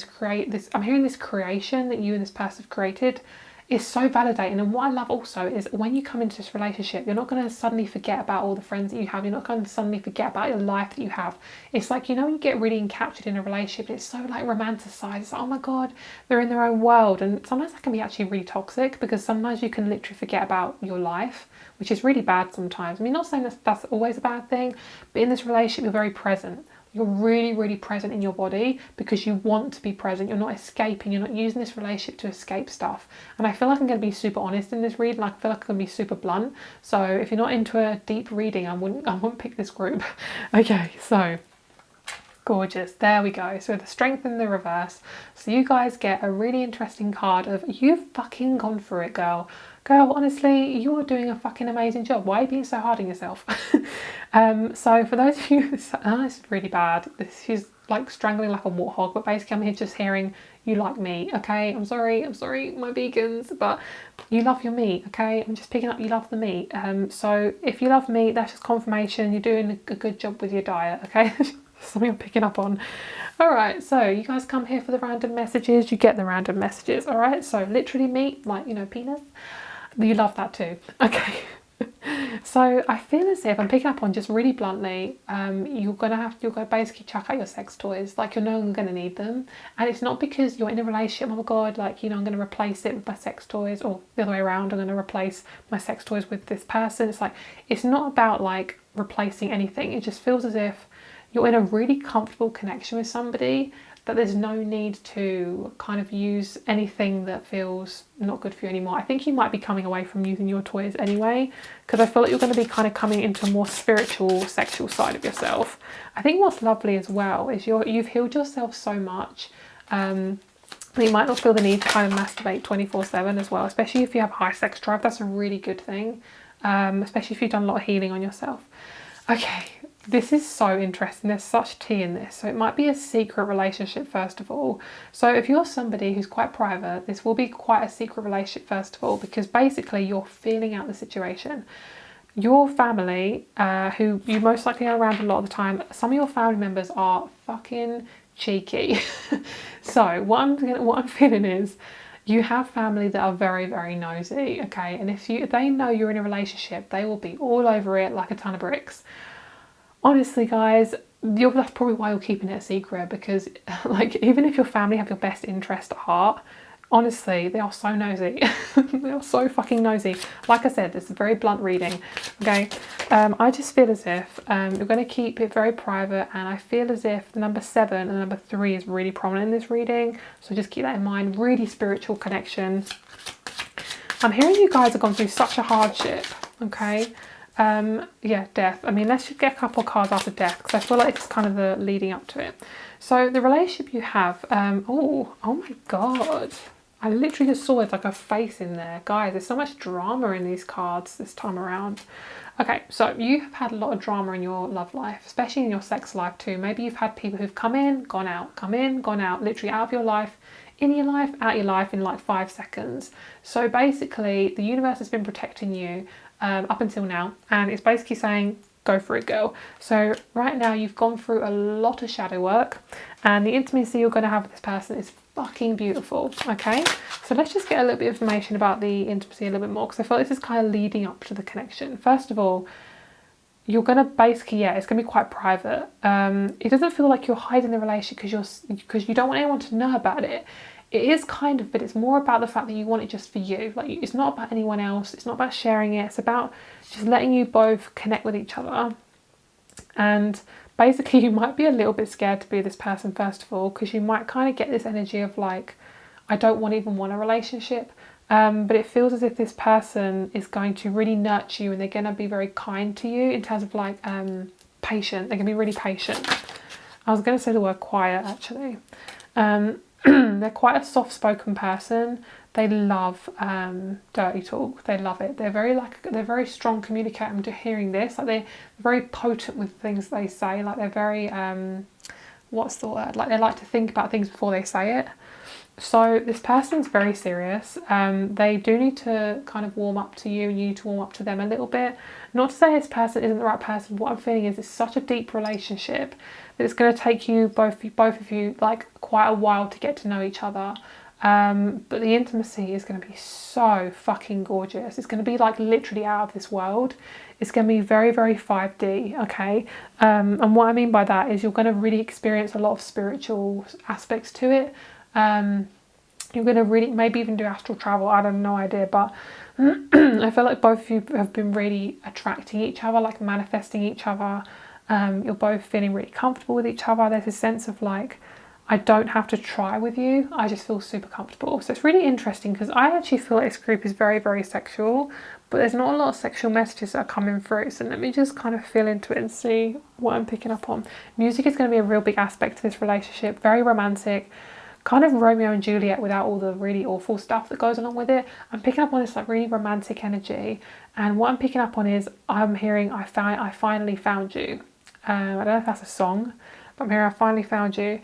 I'm hearing this creation that you and this person have created is so validating. And what I love also is when you come into this relationship, you're not going to suddenly forget about all the friends that you have. You're not going to suddenly forget about your life that you have. It's like, when you get really encaptured in a relationship, it's so like romanticized. It's like, oh my god, they're in their own world. And sometimes that can be actually really toxic, because sometimes you can literally forget about your life, which is really bad sometimes. I mean, not saying that's always a bad thing, but in this relationship, you're very present. You're really, really present in your body because you want to be present. You're not escaping. You're not using this relationship to escape stuff. And I feel like I'm going to be super honest in this reading. Like, I feel like I'm going to be super blunt. So if you're not into a deep reading, I wouldn't pick this group. Okay, so gorgeous. There we go. So the strength in the reverse. So you guys get a really interesting card of, you've fucking gone through it, girl. Girl, honestly, you're doing a fucking amazing job. Why are you being so hard on yourself? So for those of you, this is really bad. She's like strangling like a warthog, but basically I'm here just hearing, you like meat, okay? I'm sorry, my vegans, but you love your meat, okay? I'm just picking up, you love the meat. So if you love meat, that's just confirmation you're doing a good job with your diet, okay? Something I'm picking up on. All right, so you guys come here for the random messages, you get the random messages. All right, so literally meat, like, penis, you love that too. Okay. So I feel as if I'm picking up on, just really bluntly, you're gonna basically chuck out your sex toys. Like, you're no longer gonna need them, and it's not because you're in a relationship. Oh my god, like, I'm gonna replace it with my sex toys, or the other way around. I'm gonna replace my sex toys with this person. It's like, it's not about like replacing anything. It just feels as if you're in a really comfortable connection with somebody, that there's no need to kind of use anything that feels not good for you anymore. I think you might be coming away from using your toys anyway, because I feel like you're going to be kind of coming into a more spiritual, sexual side of yourself. I think what's lovely as well is you've healed yourself so much. You might not feel the need to kind of masturbate 24/7 as well, especially if you have high sex drive. That's a really good thing, especially if you've done a lot of healing on yourself. Okay, this is so interesting. There's such tea in this. So it might be a secret relationship, first of all. So if you're somebody who's quite private, this will be quite a secret relationship, first of all, because basically you're feeling out the situation. Your family, who you most likely are around a lot of the time, some of your family members are fucking cheeky. So what I'm feeling is, you have family that are very, very nosy, okay? And if they know you're in a relationship, they will be all over it like a ton of bricks. Honestly, guys, that's probably why you're keeping it a secret, because like, even if your family have your best interest at heart, Honestly, they are so nosy. They are so fucking nosy. Like I said, this is a very blunt reading, okay? I just feel as if you're going to keep it very private, and I feel as if the number 7 and the number 3 is really prominent in this reading, so just keep that in mind. Really spiritual connection. I'm hearing you guys have gone through such a hardship, okay? Yeah, death. I mean, let's just get a couple of cards after death, because I feel like it's kind of the leading up to it. So the relationship you have, oh my God. I literally just saw it's like a face in there. Guys, there's so much drama in these cards this time around. Okay, so you have had a lot of drama in your love life, especially in your sex life too. Maybe you've had people who've come in, gone out, come in, gone out, literally out of your life, in your life, out your life in like 5 seconds. So basically, the universe has been protecting you up until now, and it's basically saying, go for it, girl. So right now you've gone through a lot of shadow work, and the intimacy you're going to have with this person is fucking beautiful, okay? So let's just get a little bit of information about the intimacy a little bit more, because I feel like this is kind of leading up to the connection. First of all, you're going to basically, yeah, it's going to be quite private. It doesn't feel like you're hiding the relationship because you don't want anyone to know about it. It is kind of, but it's more about the fact that you want it just for you. Like, it's not about anyone else. It's not about sharing it. It's about just letting you both connect with each other. And basically, you might be a little bit scared to be this person, first of all, because you might kind of get this energy of like, I don't even want a relationship. But it feels as if this person is going to really nurture you, and they're going to be very kind to you in terms of like patient. They're going to be really patient. I was going to say the word quiet, actually. They're quite a soft-spoken person. They love dirty talk. They love it. They're very strong communicator. I'm just hearing this. Like, they're very potent with things they say. Like, they're very what's the word? Like, they like to think about things before they say it. So this person's very serious. They do need to kind of warm up to you, and you need to warm up to them a little bit. Not to say this person isn't the right person. What I'm feeling is it's such a deep relationship that it's going to take you, both of you, like quite a while to get to know each other. But the intimacy is going to be so fucking gorgeous. It's going to be like literally out of this world. It's going to be very, very 5D, okay? And what I mean by that is you're going to really experience a lot of spiritual aspects to it. You're going to really maybe even do astral travel. I have no idea, but I feel like both of you have been really attracting each other, like manifesting each other. You're both feeling really comfortable with each other. There's a sense of like, I don't have to try with you. I just feel super comfortable. So it's really interesting, because I actually feel like this group is very, very sexual, but there's not a lot of sexual messages that are coming through. So let me just kind of feel into it and see what I'm picking up on. Music is going to be a real big aspect to this relationship. Very romantic. Kind of Romeo and Juliet without all the really awful stuff that goes along with it. I'm picking up on this like really romantic energy, and what I'm picking up on is I'm hearing I finally found you. I don't know if that's a song, but I'm hearing I finally found you.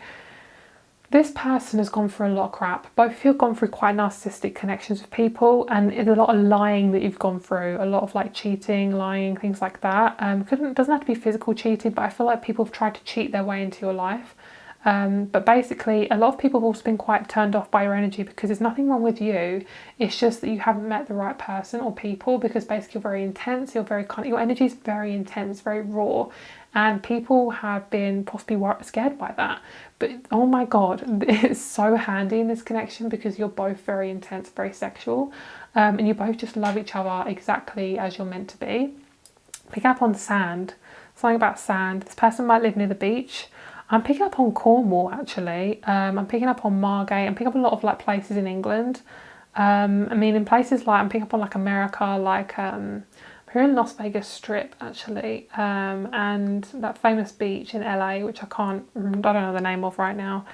This person has gone through a lot of crap. Both of you have gone through quite narcissistic connections with people, and there's a lot of lying that you've gone through. A lot of like cheating, lying, things like that. Doesn't have to be physical cheating, but I feel like people have tried to cheat their way into your life. But basically, a lot of people have also been quite turned off by your energy, because there's nothing wrong with you. It's just that you haven't met the right person or people, because basically you're very intense. You're very your energy is very intense, very raw, and people have been possibly scared by that. But oh my God, it's so handy in this connection, because you're both very intense, very sexual, and you both just love each other exactly as you're meant to be. Pick up on sand. Something about sand. This person might live near the beach. I'm picking up on Cornwall, actually. I'm picking up on Margate. I'm picking up a lot of like places in England. I mean, in places like, I'm picking up on like America, like here in Las Vegas Strip, actually, and that famous beach in LA, which I don't know the name of right now.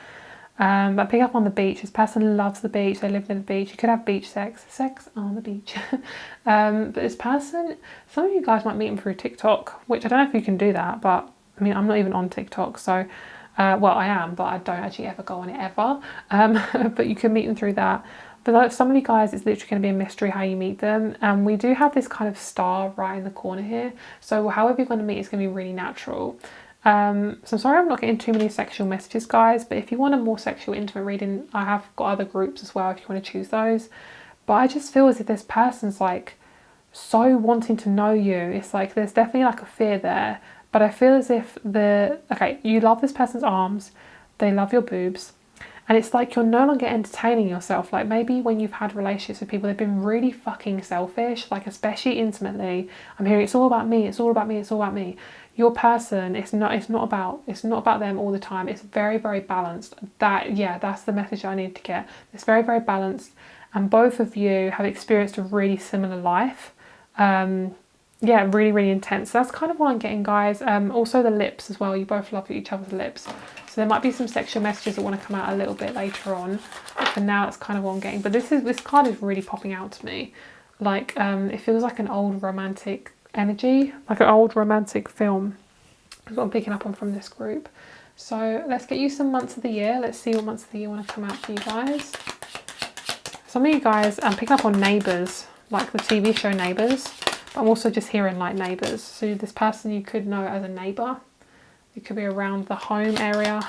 But I pick up on the beach. This person loves the beach. They live near the beach. You could have beach sex on the beach. But this person, some of you guys might meet him through TikTok, which I don't know if you can do that, but I mean, I'm not even on TikTok, so, well, I am, but I don't actually ever go on it ever. But you can meet them through that. But like some of you guys, it's literally going to be a mystery how you meet them. And we do have this kind of star right in the corner here. So however you're going to meet, it's going to be really natural. So I'm sorry I'm not getting too many sexual messages, guys. But if you want a more sexual, intimate reading, I have got other groups as well if you want to choose those. But I just feel as if this person's like so wanting to know you. It's like there's definitely like a fear there. But I feel as if you love this person's arms, they love your boobs, And it's like you're no longer entertaining yourself. Like maybe when you've had relationships with people, they've been really fucking selfish, like especially intimately. I'm hearing it's all about me, it's all about me, it's all about me. Your person, it's not about them all the time. It's very, very balanced. That's the message I need to get. It's very, very balanced, and both of you have experienced a really similar life. Really, really intense. So that's kind of what I'm getting, guys. Also the lips as well. You both love each other's lips. So there might be some sexual messages that want to come out a little bit later on. But for now, that's kind of what I'm getting. But this card is really popping out to me. Like, it feels like an old romantic energy, like an old romantic film. That's what I'm picking up on from this group. So let's get you some months of the year. Let's see what months of the year want to come out for you guys. Some of you guys, I'm picking up on Neighbours, like the TV show Neighbours. But I'm also just hearing like neighbours. So this person you could know as a neighbour. It could be around the home area.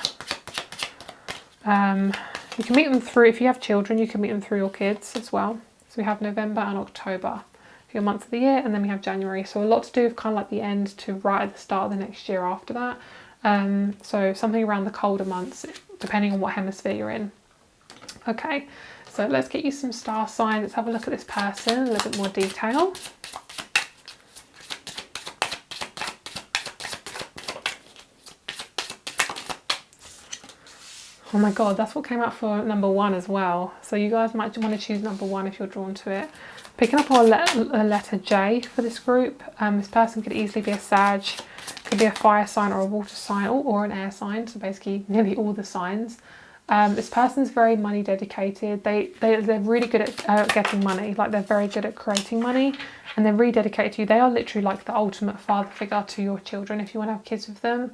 You can meet them through, if you have children, you can meet them through your kids as well. So we have November and October for your months of the year, and then we have January. So a lot to do with kind of like the end to right at the start of the next year after that. So something around the colder months, depending on what hemisphere you're in. Okay, so let's get you some star signs. Let's have a look at this person in a little bit more detail. Oh my god, that's what came out for number 1 as well. So you guys might want to choose number 1 if you're drawn to it. Picking up a letter J for this group. This person could easily be a Sag, could be a fire sign or a water sign, or an air sign. So basically nearly all the signs. This person's very money dedicated. They're really good at getting money. Like they're very good at creating money, and they're really dedicated to you. They are literally like the ultimate father figure to your children if you want to have kids with them.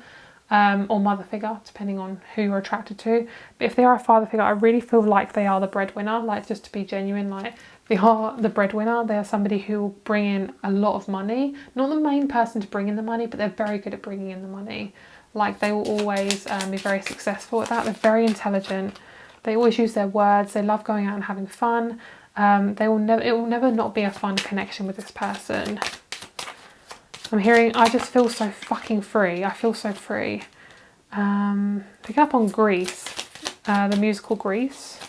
Or mother figure, depending on who you're attracted to. But if they are a father figure, I really feel like they are the breadwinner. Like, just to be genuine, like they are the breadwinner. They are somebody who will bring in a lot of money. Not the main person to bring in the money, but they're very good at bringing in the money. Like they will always be very successful at that. They're very intelligent. They always use their words. They love going out and having fun. It will never not be a fun connection with this person. I'm hearing, I just feel so fucking free. I feel so free. Pick up on Grease, the musical Grease.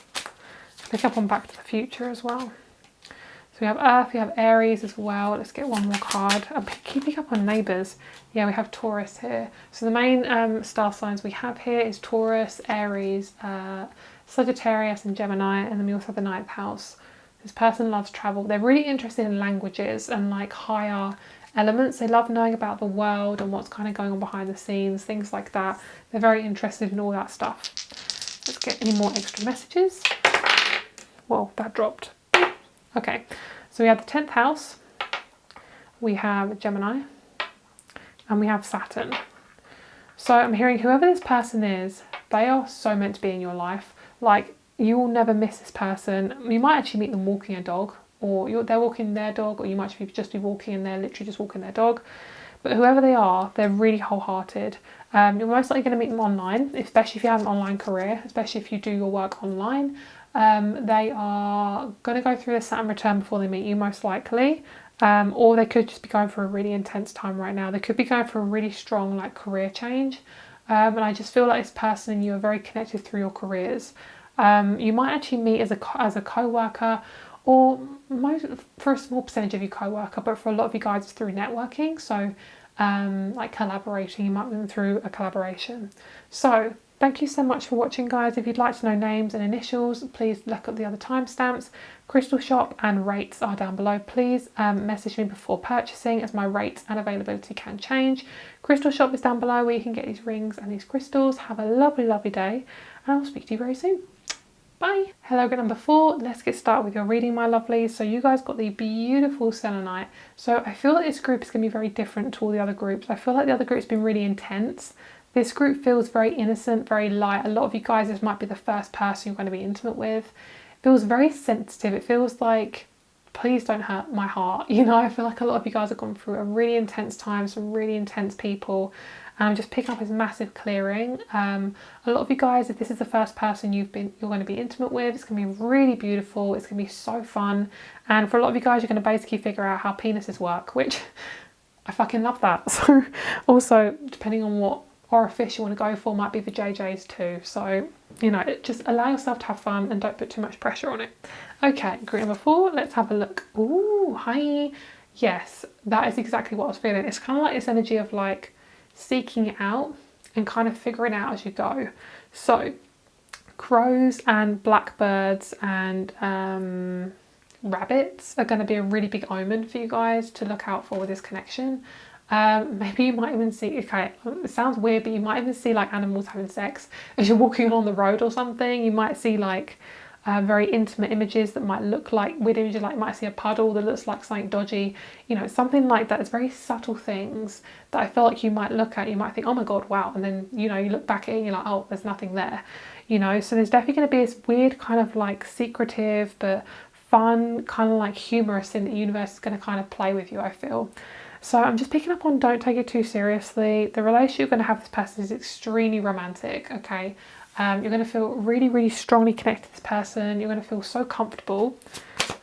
Pick up on Back to the Future as well. So we have Earth, we have Aries as well. Let's get one more card. Keep picking up on Neighbours. Yeah, we have Taurus here. So the main star signs we have here is Taurus, Aries, Sagittarius and Gemini. And then we also have the 9th house. This person loves travel. They're really interested in languages and like higher elements. They love knowing about the world and what's kind of going on behind the scenes, things like that. They're very interested in all that stuff. Let's get any more extra messages. Whoa, that dropped. Okay, so we have the 10th house, we have Gemini, and we have Saturn. So I'm hearing whoever this person is, they are so meant to be in your life. Like, you will never miss this person. You might actually meet them walking a dog, or they're walking their dog, or you might just be walking and they're literally just walking their dog. But whoever they are, they're really wholehearted. You're most likely going to meet them online, especially if you have an online career, especially if you do your work online. They are going to go through the Saturn return before they meet you, most likely. Or they could just be going for a really intense time right now. They could be going for a really strong like career change. And I just feel like this person and you are very connected through your careers. You might actually meet as a co-worker, or for a small percentage of your co-worker, but for a lot of you guys it's through networking. So like collaborating, you might meet them through a collaboration. So thank you so much for watching, guys. If you'd like to know names and initials, please look at the other timestamps. Crystal shop and rates are down below. Please message me before purchasing, as my rates and availability can change. Crystal shop is down below where you can get these rings and these crystals. Have a lovely, lovely day, and I'll speak to you very soon. Bye. Hello, group number 4. Let's get started with your reading, my lovelies. So you guys got the beautiful selenite. So I feel like this group is going to be very different to all the other groups. I feel like the other group's been really intense. This group feels very innocent, very light. A lot of you guys, this might be the first person you're going to be intimate with. It feels very sensitive. It feels like, please don't hurt my heart. You know, I feel like a lot of you guys have gone through a really intense time, some really intense people. Just pick up this massive clearing. A lot of you guys, if this is the first person you're going to be intimate with, it's going to be really beautiful. It's going to be so fun. And for a lot of you guys, you're going to basically figure out how penises work, which I fucking love that. So also, depending on what or a fish you want to go for might be the JJs too. So, you know, just allow yourself to have fun and don't put too much pressure on it. Okay, group number 4, let's have a look. Ooh, hi. Yes, that is exactly what I was feeling. It's kind of like this energy of like seeking it out and kind of figuring it out as you go. So crows and blackbirds and rabbits are going to be a really big omen for you guys to look out for with this connection. Maybe you might even see, okay, it sounds weird, but you might even see like animals having sex as you're walking along the road or something. You might see like very intimate images that might look like weird images, like you might see a puddle that looks like something dodgy, you know, something like that. It's very subtle things that I feel like you might look at, you might think, oh my god, wow, and then, you know, you look back at it and you're like, oh, there's nothing there, you know. So there's definitely going to be this weird kind of like secretive but fun, kind of like humorous thing that the universe is going to kind of play with you, I feel. So I'm just picking up on don't take it too seriously. The relationship you're going to have with this person is extremely romantic, okay? You're going to feel really, really strongly connected to this person. You're going to feel so comfortable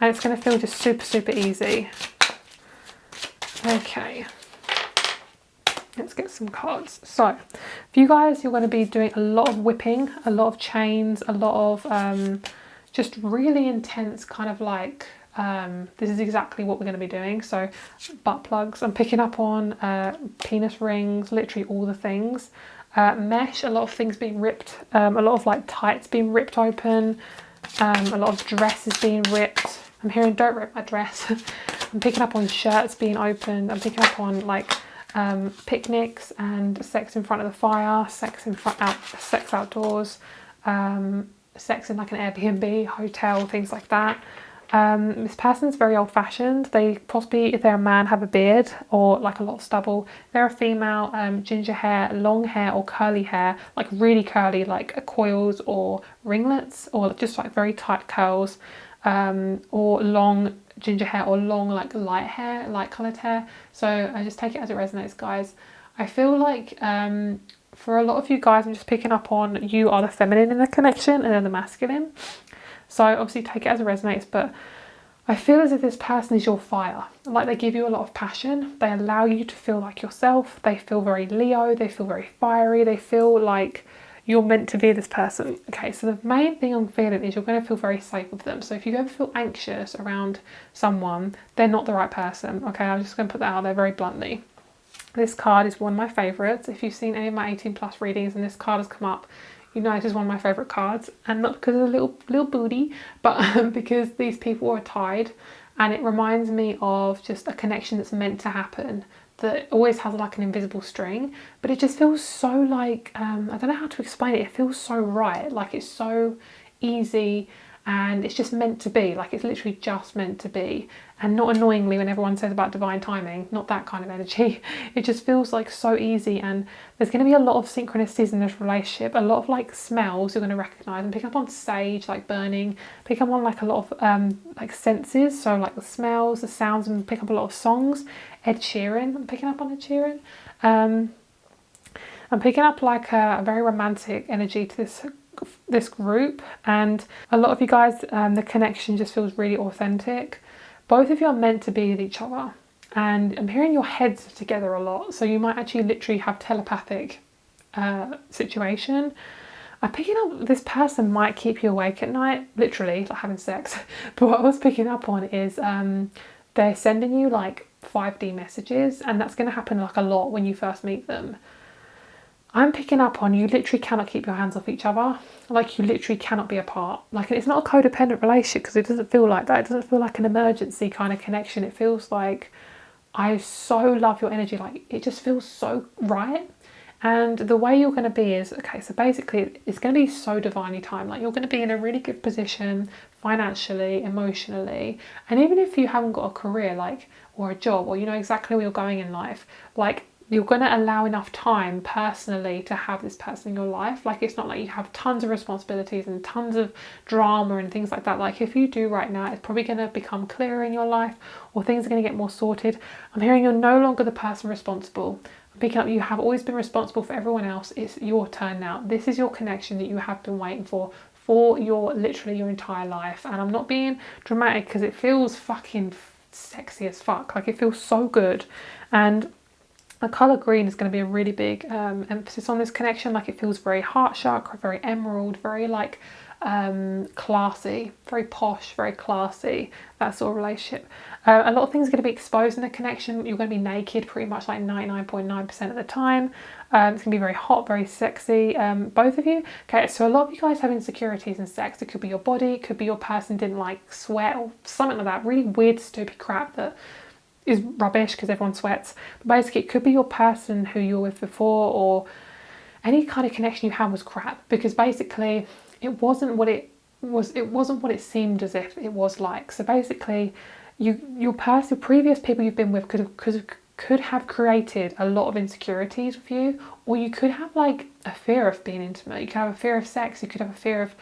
and it's going to feel just super, super easy. Okay, let's get some cards. So for you guys, you're going to be doing a lot of whipping, a lot of chains, a lot of just really intense kind of like, this is exactly what we're going to be doing. So butt plugs, I'm picking up on penis rings, literally all the things. Mesh, a lot of things being ripped, a lot of like tights being ripped open, a lot of dresses being ripped. I'm hearing don't rip my dress. I'm picking up on shirts being opened. I'm picking up on like picnics and sex in front of the fire, sex outdoors, sex in like an Airbnb, hotel, things like that. This person's very old-fashioned. They possibly, if they're a man, have a beard or like a lot of stubble. They're a female, ginger hair, long hair or curly hair, like really curly, like coils or ringlets, or just like very tight curls, or long ginger hair or long like light hair, light coloured hair. So I just take it as it resonates, guys. I feel like for a lot of you guys, I'm just picking up on you are the feminine in the connection and then the masculine. So obviously take it as it resonates, but I feel as if this person is your fire. Like they give you a lot of passion. They allow you to feel like yourself. They feel very Leo. They feel very fiery. They feel like you're meant to be this person. Okay, so the main thing I'm feeling is you're going to feel very safe with them. So if you ever feel anxious around someone, they're not the right person. Okay, I'm just going to put that out there very bluntly. This card is one of my favourites. If you've seen any of my 18 plus readings and this card has come up, you know, this is one of my favourite cards, and not because of the little booty, but because these people are tied, and it reminds me of just a connection that's meant to happen, that always has like an invisible string, but it just feels so like, I don't know how to explain it, it feels so right, like it's so easy, and it's just meant to be, like it's literally just meant to be, and not annoyingly when everyone says about divine timing, not that kind of energy. It just feels like so easy, and there's going to be a lot of synchronicities in this relationship, a lot of like smells you're going to recognise, and pick up on sage, like burning, pick up on like a lot of like senses, so like the smells, the sounds, and pick up a lot of songs. Ed Sheeran, I'm picking up on Ed Sheeran. I'm picking up like a very romantic energy to this group, and a lot of you guys, the connection just feels really authentic. Both of you are meant to be with each other, and I'm hearing your heads together a lot, so you might actually literally have telepathic situation. I'm picking up this person might keep you awake at night, literally like having sex, but what I was picking up on is they're sending you like 5D messages, and that's going to happen like a lot when you first meet them. I'm picking up on you literally cannot keep your hands off each other. Like you literally cannot be apart. Like it's not a codependent relationship, because it doesn't feel like that. It doesn't feel like an emergency kind of connection. It feels like I so love your energy. Like it just feels so right. And the way you're going to be is, okay, so basically it's going to be so divinely timed. Like you're going to be in a really good position financially, emotionally. And even if you haven't got a career like or a job, or you know exactly where you're going in life, like you're going to allow enough time personally to have this person in your life. Like it's not like you have tons of responsibilities and tons of drama and things like that. Like if you do right now, it's probably going to become clearer in your life, or things are going to get more sorted. I'm hearing you're no longer the person responsible. I'm picking up you have always been responsible for everyone else. It's your turn now. This is your connection that you have been waiting for your literally your entire life. And I'm not being dramatic, because it feels fucking sexy as fuck. Like it feels so good. And The colour green is going to be a really big emphasis on this connection. Like, it feels very heart chakra, very emerald, very like classy, very posh, very classy, that sort of relationship. A lot of things are going to be exposed in the connection. You're going to be naked pretty much like 99.9% of the time. It's going to be very hot, very sexy, both of you. Okay, so a lot of you guys have insecurities in sex. It could be your body, it could be your person didn't like sweat or something like that. Really weird, stupid crap that is rubbish because everyone sweats. But basically, it could be your person who you were with before, or any kind of connection you had was crap, because basically it wasn't what it was. It wasn't what it seemed as if it was like. So basically, your person, previous people you've been with could have created a lot of insecurities with you, or you could have like a fear of being intimate. You could have a fear of sex. You could have a fear of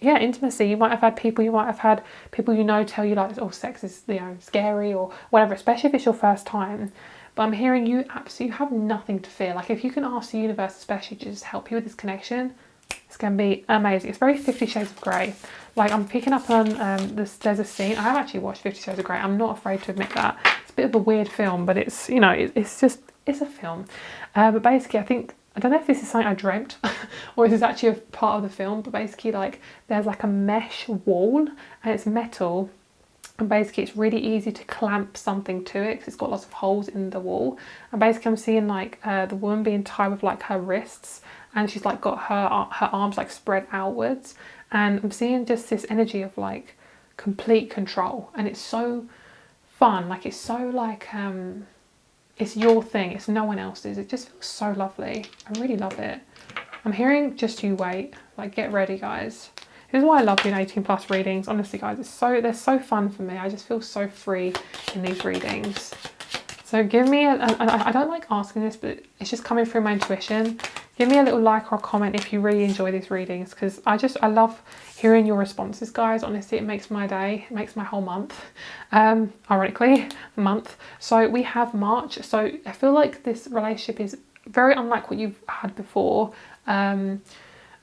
intimacy. You might have had people. You might have had people tell you like, oh, sex is scary or whatever. Especially if it's your first time. But I'm hearing you absolutely have nothing to fear. Like, if you can ask the universe especially to just help you with this connection, it's going to be amazing. It's very 50 Shades of Grey. Like, I'm picking up on there's a scene. I have actually watched 50 Shades of Grey. I'm not afraid to admit that. It's a bit of a weird film, but it's, it's a film. But basically, I don't know if this is something I dreamt or if it's actually a part of the film, but basically, like, there's like a mesh wall and it's metal. And basically it's really easy to clamp something to it because it's got lots of holes in the wall. And basically I'm seeing like the woman being tied with like her wrists, and she's like got her arms like spread outwards, and I'm seeing just this energy of like complete control. And it's so fun, like it's so like it's your thing, it's no one else's. It just feels so lovely. I really love it. I'm hearing just you wait, like get ready guys. This is why I love doing 18+ readings. Honestly, guys, they're so fun for me. I just feel so free in these readings. So give me I don't like asking this, but it's just coming through my intuition. Give me a little like or a comment if you really enjoy these readings, because I love hearing your responses, guys. Honestly, it makes my day. It makes my whole month. Ironically, month. So we have March. So I feel like this relationship is very unlike what you've had before.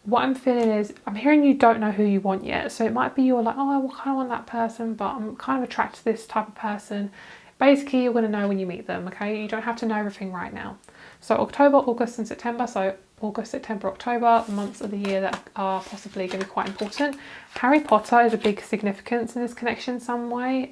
What I'm feeling is, I'm hearing you don't know who you want yet. So it might be you're like, oh, I kind of want that person, but I'm kind of attracted to this type of person. Basically, you're going to know when you meet them, okay? You don't have to know everything right now. So October, August and September. So August, September, October, the months of the year that are possibly going to be quite important. Harry Potter is a big significance in this connection some way.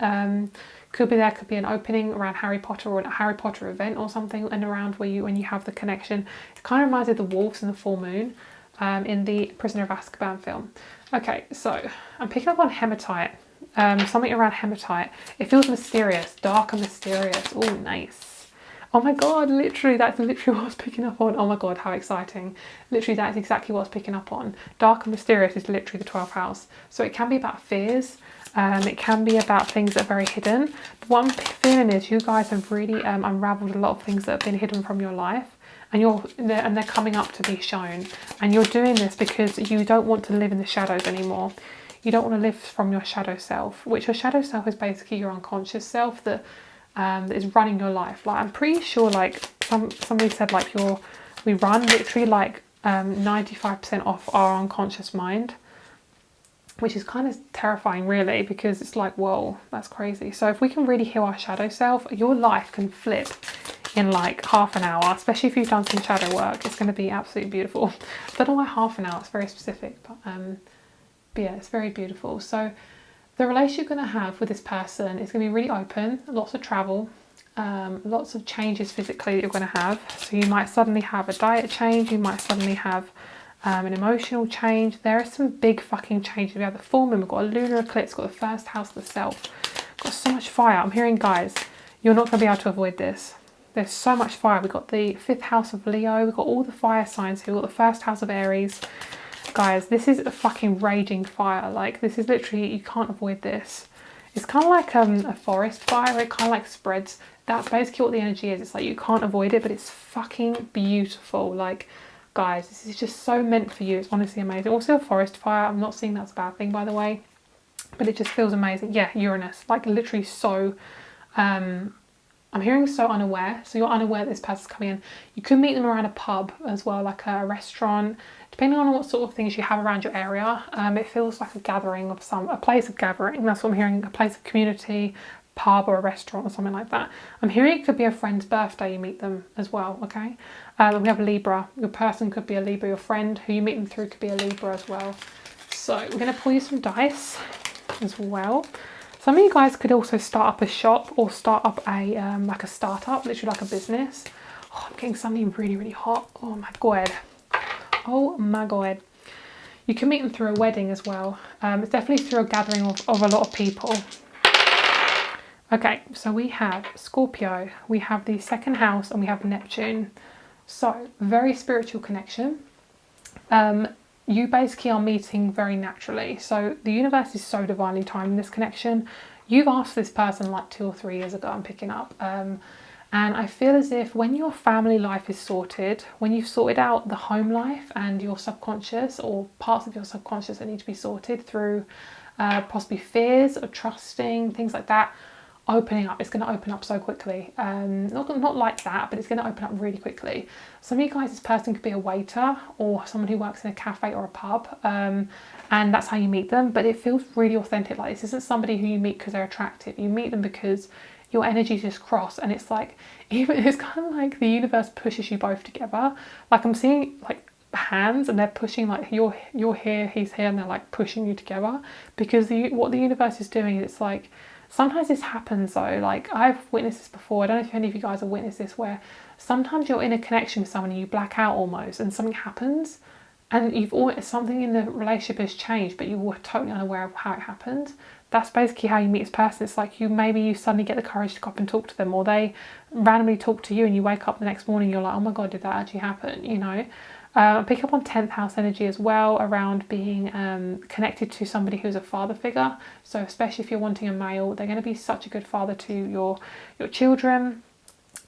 Could be an opening around Harry Potter or a Harry Potter event or something, and around when you have the connection. It kind of reminds me of the wolves and the full moon. In the Prisoner of Azkaban film. Okay, so I'm picking up on hematite, something around hematite. It feels mysterious, dark and mysterious. Oh, nice. Oh my god, literally, that's literally what I was picking up on. Oh my god, how exciting. Literally, that's exactly what I was picking up on. Dark and mysterious is literally the 12th house. So it can be about fears. It can be about things that are very hidden. But what I'm feeling is you guys have really unraveled a lot of things that have been hidden from your life. And they're coming up to be shown, and you're doing this because you don't want to live in the shadows anymore. You don't want to live from your shadow self, which your shadow self is basically your unconscious self that is running your life. Like, I'm pretty sure, like somebody said, like we run literally like 95% off our unconscious mind, which is kind of terrifying really, because it's like, whoa, that's crazy. So if we can really heal our shadow self, your life can flip in like half an hour, especially if you've done some shadow work. It's going to be absolutely beautiful. I don't know why half an hour, it's very specific, but yeah, it's very beautiful. So the relationship you're going to have with this person is going to be really open, lots of travel, lots of changes physically that you're going to have. So you might suddenly have a diet change, you might suddenly have an emotional change. There are some big fucking changes. We have the full moon, we've got a lunar eclipse, we've got the first house of the self. Got so much fire. I'm hearing, guys, you're not going to be able to avoid this. There's so much fire. We've got the 5th house of Leo. We've got all the fire signs here. We've got the 1st house of Aries. Guys, this is a fucking raging fire. Like, this is literally, you can't avoid this. It's kind of like a forest fire. It kind of like spreads. That's basically what the energy is. It's like you can't avoid it, but it's fucking beautiful. Like, guys, this is just so meant for you. It's honestly amazing. Also a forest fire. I'm not saying that's a bad thing, by the way, but it just feels amazing. Yeah, Uranus. Like, literally so... I'm hearing so unaware. So you're unaware that this person's coming in. You could meet them around a pub as well, like a restaurant, depending on what sort of things you have around your area. It feels like a gathering of a place of gathering. That's what I'm hearing, a place of community, pub or a restaurant or something like that. I'm hearing it could be a friend's birthday, you meet them as well, okay? We have Libra. Your person could be a Libra. Your friend who you meet them through could be a Libra as well. So we're going to pull you some dice as well. Some of you guys could also start up a shop or start up a like a startup, literally like a business. Oh, I'm getting something really, really hot. Oh my god. Oh my god. You can meet them through a wedding as well. It's definitely through a gathering of a lot of people. Okay, so we have Scorpio, we have the second house, and we have Neptune. So, very spiritual connection. You basically are meeting very naturally. So the universe is so divinely timing this connection. You've asked this person like 2 or 3 years ago, I'm picking up. And I feel as if when your family life is sorted, when you've sorted out the home life and your subconscious or parts of your subconscious that need to be sorted through possibly fears or trusting, things like that, opening up, it's going to open up so quickly. Not like that, but it's going to open up really quickly. Some of you guys, this person could be a waiter or someone who works in a cafe or a pub, and that's how you meet them, but it feels really authentic. Like, this isn't somebody who you meet because they're attractive. You meet them because your energies just cross, and it's like, even it's kind of like the universe pushes you both together. Like, I'm seeing like hands and they're pushing, like you're here, he's here, and they're like pushing you together, because what the universe is doing is, it's like, sometimes this happens though, like I've witnessed this before. I don't know if any of you guys have witnessed this, where sometimes you're in a connection with someone and you black out almost, and something happens and you've always, something in the relationship has changed, but you were totally unaware of how it happened. That's basically how you meet this person. It's like maybe you suddenly get the courage to go up and talk to them, or they randomly talk to you and you wake up the next morning, you're like, oh my god, did that actually happen, you know? Pick up on 10th house energy as well, around being connected to somebody who's a father figure. So especially if you're wanting a male, they're going to be such a good father to your children.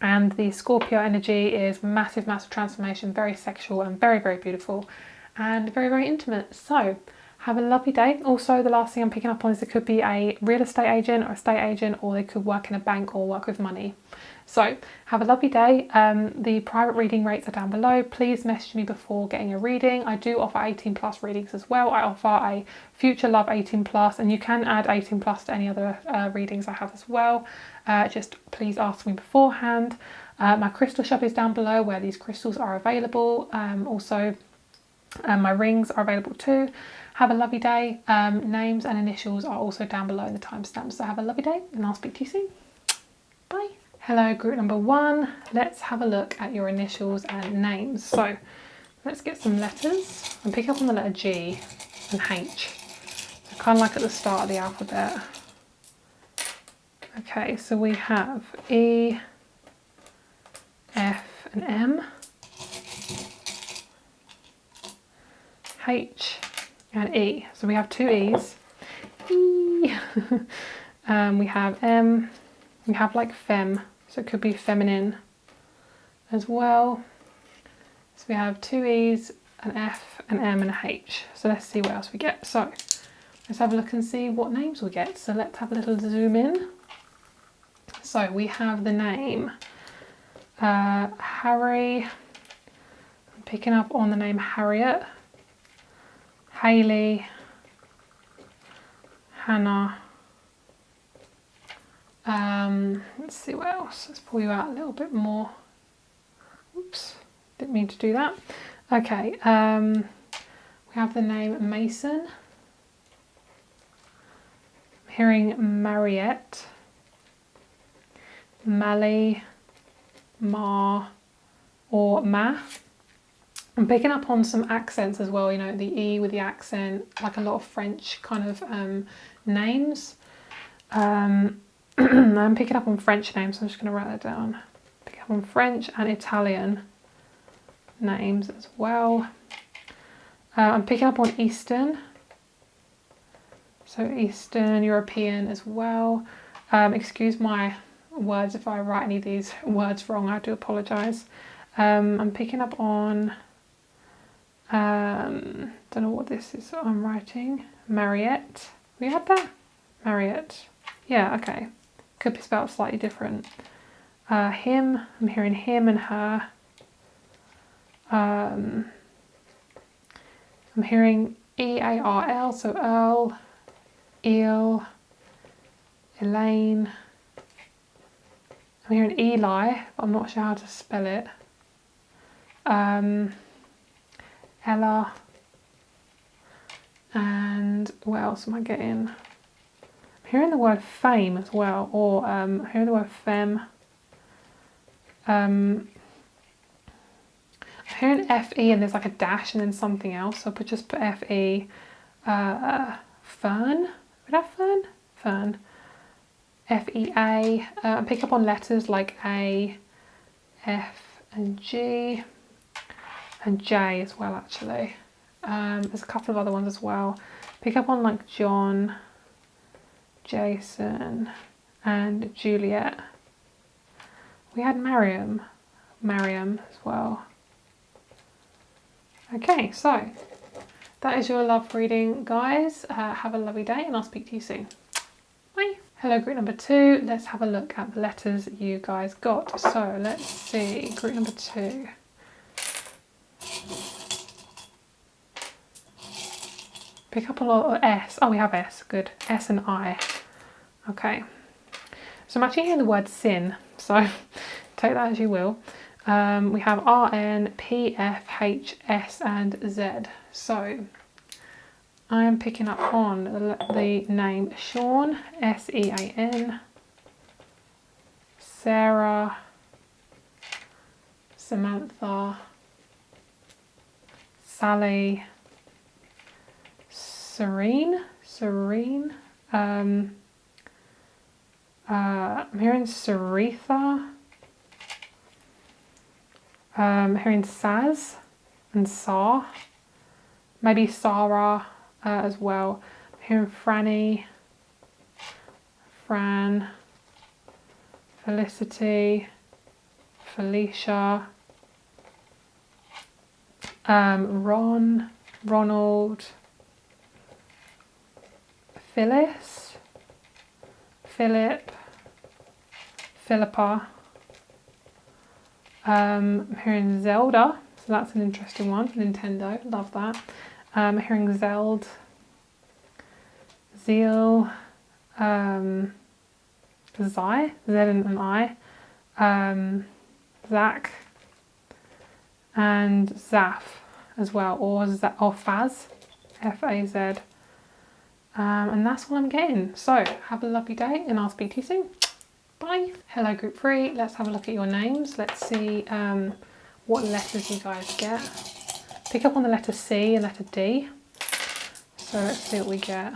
And the Scorpio energy is massive, massive transformation, very sexual and very, very beautiful and very, very intimate. So have a lovely day. Also, the last thing I'm picking up on is it could be a real estate agent or a estate agent, or they could work in a bank or work with money. So have a lovely day. The private reading rates are down below. Please message me before getting a reading. I do offer 18+ readings as well. I offer a Future Love 18+, and you can add 18+ to any other readings I have as well. Just please ask me beforehand. My crystal shop is down below, where these crystals are available. Also, my rings are available too. Have a lovely day. Names and initials are also down below in the timestamps. So have a lovely day, and I'll speak to you soon. Bye. Hello, group number 1. Let's have a look at your initials and names. So let's get some letters. I'm picking up on the letter G and H. So kind of like at the start of the alphabet. Okay, so we have E, F and M, H and E. So we have 2 E's. E. We have M. We have like femme, so it could be feminine as well. So we have 2 E's, an F, an M and a H. So let's see what else we get. So let's have a look and see what names we get. So let's have a little zoom in. So we have the name Harry. I'm picking up on the name Harriet, Hayley, Hannah. Let's see what else. Let's pull you out a little bit more. Oops, didn't mean to do that. Okay, we have the name Mason. I'm hearing Mariette, Mally, Ma, or Ma. I'm picking up on some accents as well, you know, the E with the accent, like a lot of French kind of names. I'm picking up on French names, so I'm just going to write that down. Picking up on French and Italian names as well. I'm picking up on Eastern, so Eastern European as well. Excuse my words if I write any of these words wrong, I do apologise. I'm picking up on, don't know what this is I'm writing, Mariette. We had that? Mariette. Yeah, okay. Could be spelled slightly different. Him, I'm hearing him and her. I'm hearing E-A-R-L, so Earl, Eel, Elaine, I'm hearing Eli, but I'm not sure how to spell it. Ella. And what else am I getting? I'm hearing the word fame as well, or I'm hearing the word femme. I'm hearing F-E and there's like a dash and then something else, so I'll just put F-E. Fern? Would I have fern? Fern. F-E-A. Pick up on letters like A, F and G, and J as well actually. There's a couple of other ones as well. Pick up on like John, Jason and Juliet. We had Mariam as well. Okay, so that is your love reading, guys. Have a lovely day and I'll speak to you soon. Bye. Hello, group number 2. Let's have a look at the letters you guys got. So let's see, group number 2. Pick up a lot of S. Oh, we have S. Good. S and I. Okay. So I'm actually hearing the word sin. So take that as you will. We have R, N, P, F, H, S and Z. So I am picking up on the name Sean, S-E-A-N, Sarah, Samantha, Sally, Serene. I'm hearing Saritha. I'm hearing Saz and Sar. Maybe Sarah as well. I'm hearing Franny, Fran, Felicity, Felicia, Ron, Ronald, Phyllis, Philip, Philippa. I'm hearing Zelda, so that's an interesting one. Nintendo, love that. I'm hearing Zeld, Zeal, Zai, Z and I, Zach, and Zaf as well, or Faz, F-A-Z. And that's what I'm getting. So have a lovely day and I'll speak to you soon. Bye. Hello group 3, let's have a look at your names. Let's see what letters you guys get. Pick up on the letter C and letter D. So let's see what we get.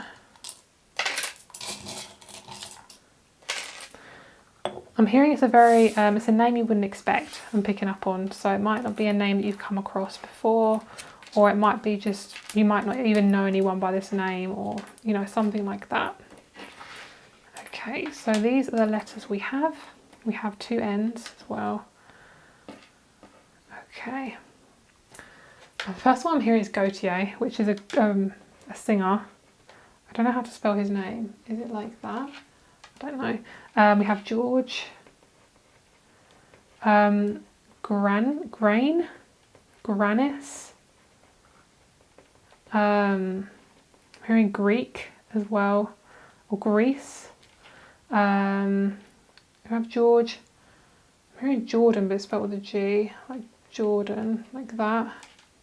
I'm hearing it's a very, it's a name you wouldn't expect I'm picking up on. So it might not be a name that you've come across before, or it might be just, you might not even know anyone by this name, or, you know, something like that. Okay, so these are the letters we have. We have 2 N's as well. Okay. The first one I'm hearing is Gautier, which is a singer. I don't know how to spell his name. Is it like that? I don't know. We have George. Granis. I'm hearing Greek as well, or Greece. We have George. I'm hearing Jordan, but it's spelled with a G, like Jordan, like that.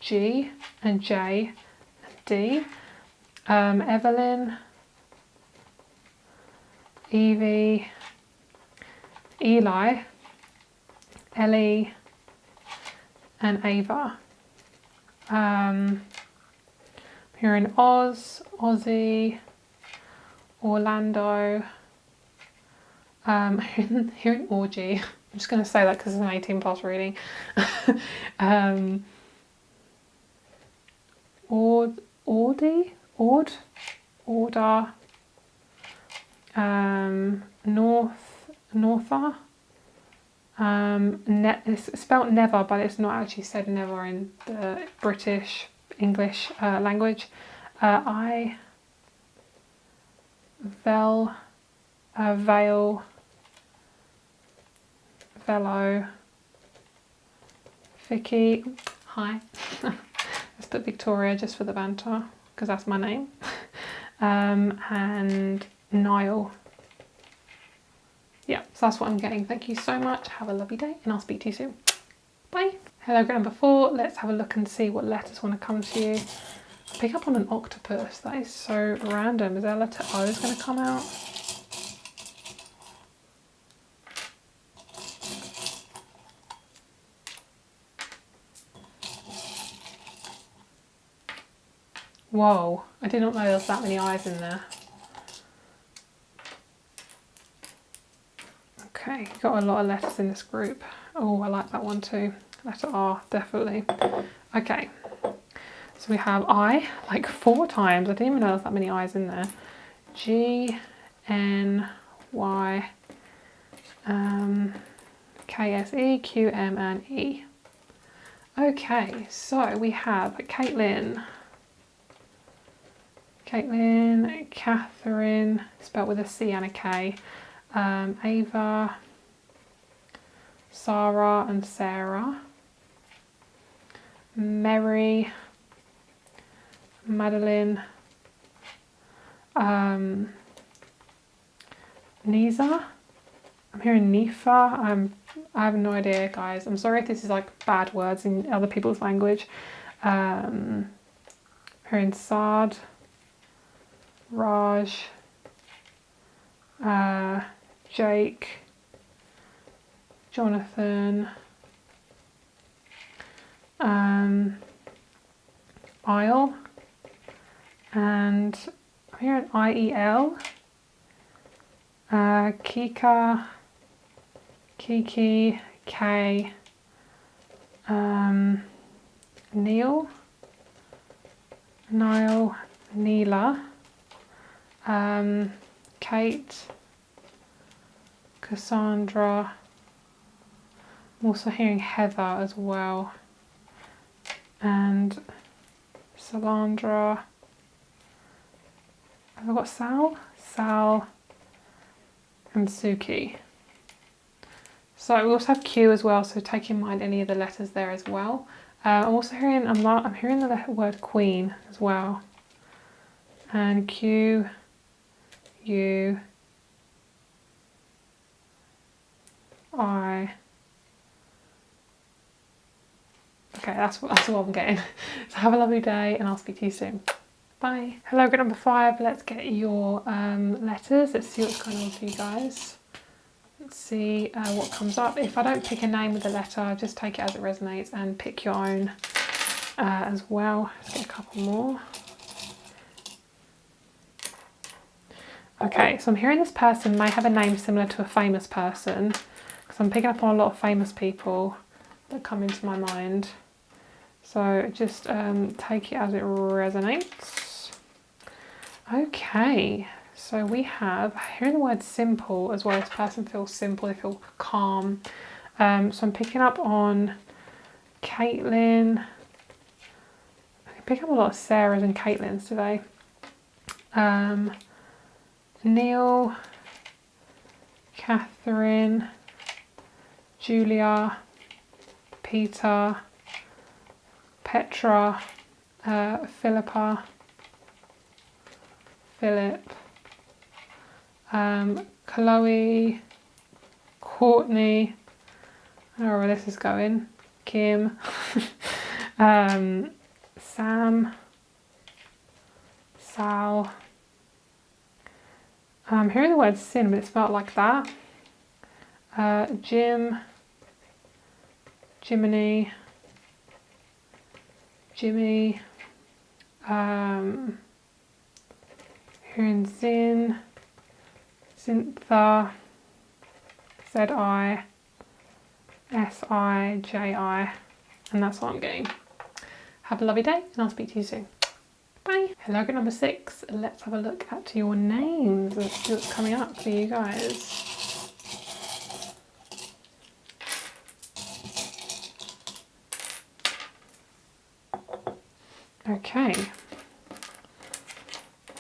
G and J and D. Evelyn, Evie, Eli, Ellie, and Ava. Hearing Oz, Ozzy, Orlando. Hearing Orgy. I'm just going to say that because it's an 18+ reading. Order, Norther. It's spelled never, but it's not actually said never in the British English language. Vale, Velo, Vicky, hi. Let's put Victoria just for the banter, because that's my name. And Niall. Yeah, so that's what I'm getting. Thank you so much. Have a lovely day and I'll speak to you soon. Bye. Hello, group number 4. Let's have a look and see what letters want to come to you. Pick up on an octopus. That is so random. Is there a letter O is going to come out? Whoa, I did not know there was that many eyes in there. Okay, got a lot of letters in this group. Oh, I like that one too. Letter R, definitely. Okay, so we have I, like 4 times. I didn't even know there was that many I's in there. G, N, Y, K, S, E, Q, M, and E. Okay, so we have Caitlin, Catherine, spelled with a C and a K, Ava, Sarah and Sarah, Mary, Madeline, Nisa, I'm hearing Nifa, I have no idea, guys. I'm sorry if this is like bad words in other people's language. Hearing Saad, Raj, Jake, Jonathan, Isle, and I'm hearing IEL, Kika, Kiki, K, Neil, Niall, Neela, Kate, Cassandra. I'm also hearing Heather as well, and Salandra. Have I got Sal? Sal and Suki. So we also have Q as well, so take in mind any of the letters there as well. I'm also hearing, I'm hearing the word Queen as well. And Q, U, I. Okay, that's what I'm getting. So have a lovely day and I'll speak to you soon. Bye. Hello, group number 5. Let's get your letters. Let's see what's going on for you guys. Let's see what comes up. If I don't pick a name with a letter, just take it as it resonates and pick your own as well. Let's get a couple more. Okay, so I'm hearing this person may have a name similar to a famous person, because I'm picking up on a lot of famous people that come into my mind. So just take it as it resonates. Okay, so we have, hearing the word simple as well. This person feels simple, they feel calm. So I'm picking up on Caitlin. I can pick up a lot of Sarahs and Caitlins today. Neil, Catherine, Julia, Peter, Petra, Philippa, Philip, Chloe, Courtney, I don't know where this is going, Kim, Sam, Sal. I'm hearing the word sin, but it's spelled like that. Jim, Jiminy, Jimmy, hearing Zin, Zintha, Z-I, S-I, J-I, and that's what I'm getting. Have a lovely day and I'll speak to you soon. Bye. Hello, group number 6. Let's have a look at your names. Let's see what's coming up for you guys. Okay.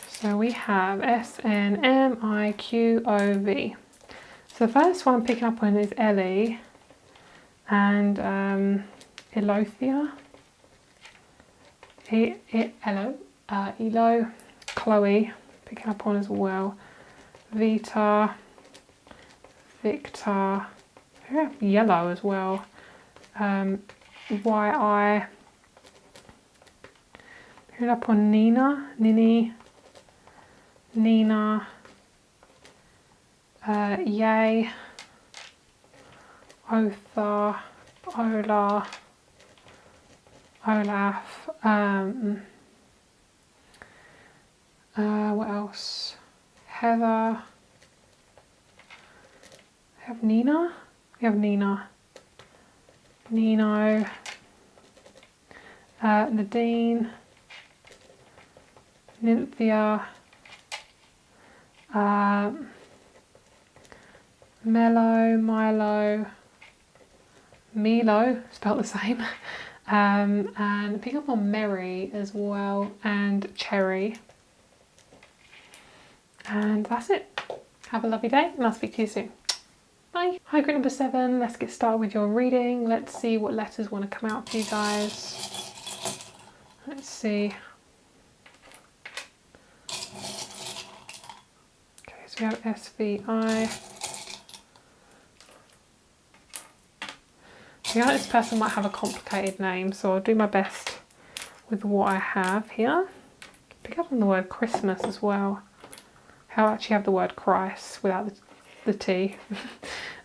So we have S-N-M-I-Q-O-V. So the first one I'm picking up on is Ellie and Elothea. Elo, Chloe, picking up on as well. Vita, Victor, I have yellow as well, YI, picking up on Nina, Nini, Nina, Yay, Otha, Ola, Olaf, what else? Heather. We have Nina. We have Nina. Nino. Nadine. Nynthia. Mello, Milo. Milo, spelled the same. And pick up on Mary as well, and Cherry. And that's it. Have a lovely day, and I'll speak to you soon. Bye. Hi, group number 7. Let's get started with your reading. Let's see what letters want to come out for you guys. Let's see. Okay, so we have SVI. I feel like this person might have a complicated name, so I'll do my best with what I have here. Pick up on the word Christmas as well. How I actually have the word Christ without the T.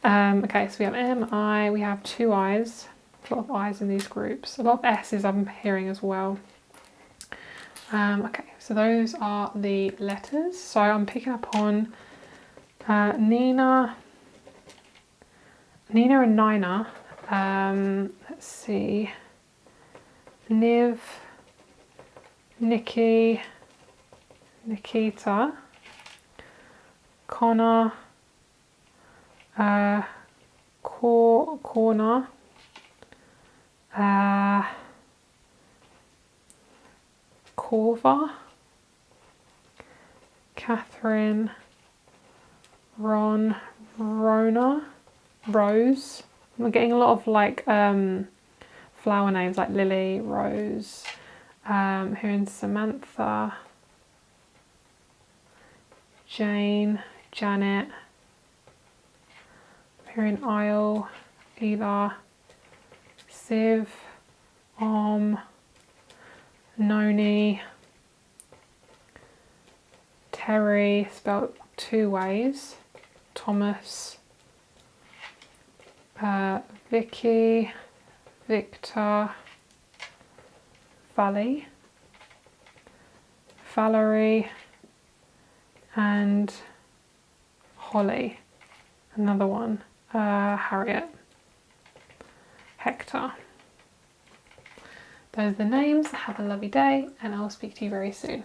Okay, so we have M-I, we have 2 I's. A lot of I's in these groups. A lot of S's I'm hearing as well. Okay, so those are the letters. So I'm picking up on Nina and Nina. Let's see. Niv, Nikki, Nikita, Connor, Corner, Corva, Catherine, Ron, Rona, Rose. I'm getting a lot of like flower names like Lily, Rose, hearing Samantha, Jane, Janet, hearing Isle, Ela, Siv, Noni, Terry, spelled 2 ways, Thomas, Vicky, Victor, Valley, Valerie, and Holly. Another one, Harriet, Hector. Those are the names. Have a lovely day, and I'll speak to you very soon.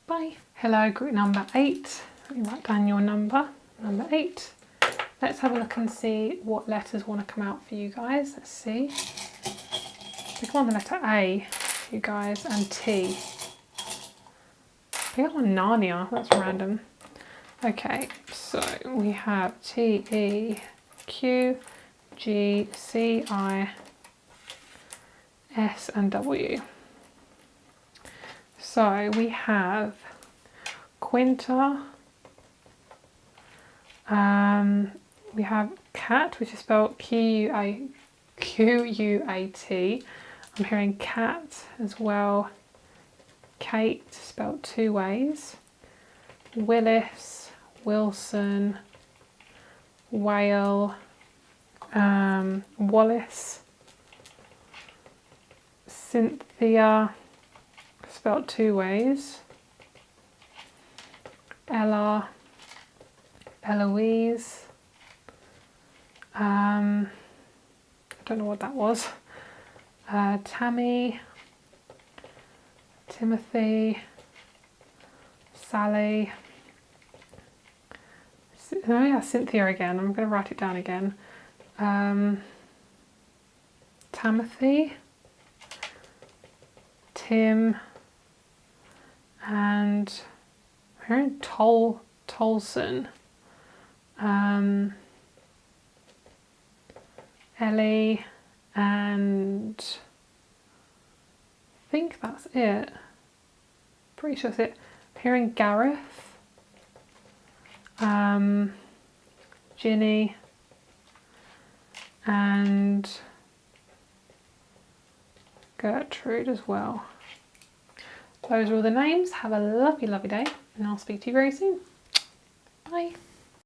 Bye. Hello, group number 8. Let me write down your number, number 8. Let's have a look and see what letters want to come out for you guys. Let's see. Pick on the letter A, you guys, and T. Pick up on Narnia. That's random. Okay, so we have T, E, Q, G, C, I, S, and W. So we have Quinta. We have Cat, which is spelled Q-U-A-T. I'm hearing cat as well. Kate, spelled 2 ways. Willis, Wilson, Whale, Wallace, Cynthia, spelled 2 ways. Ella, Eloise, I don't know what that was. Tammy, Timothy, Sally. Oh yeah, Cynthia again. I'm going to write it down again. Timothy, Tim, and I'm hearing Tolson. Ellie, and I think that's it. Pretty sure that's it. I'm hearing Gareth, Ginny, and Gertrude as well. Those are all the names. Have a lovely, lovely day, and I'll speak to you very soon. Bye.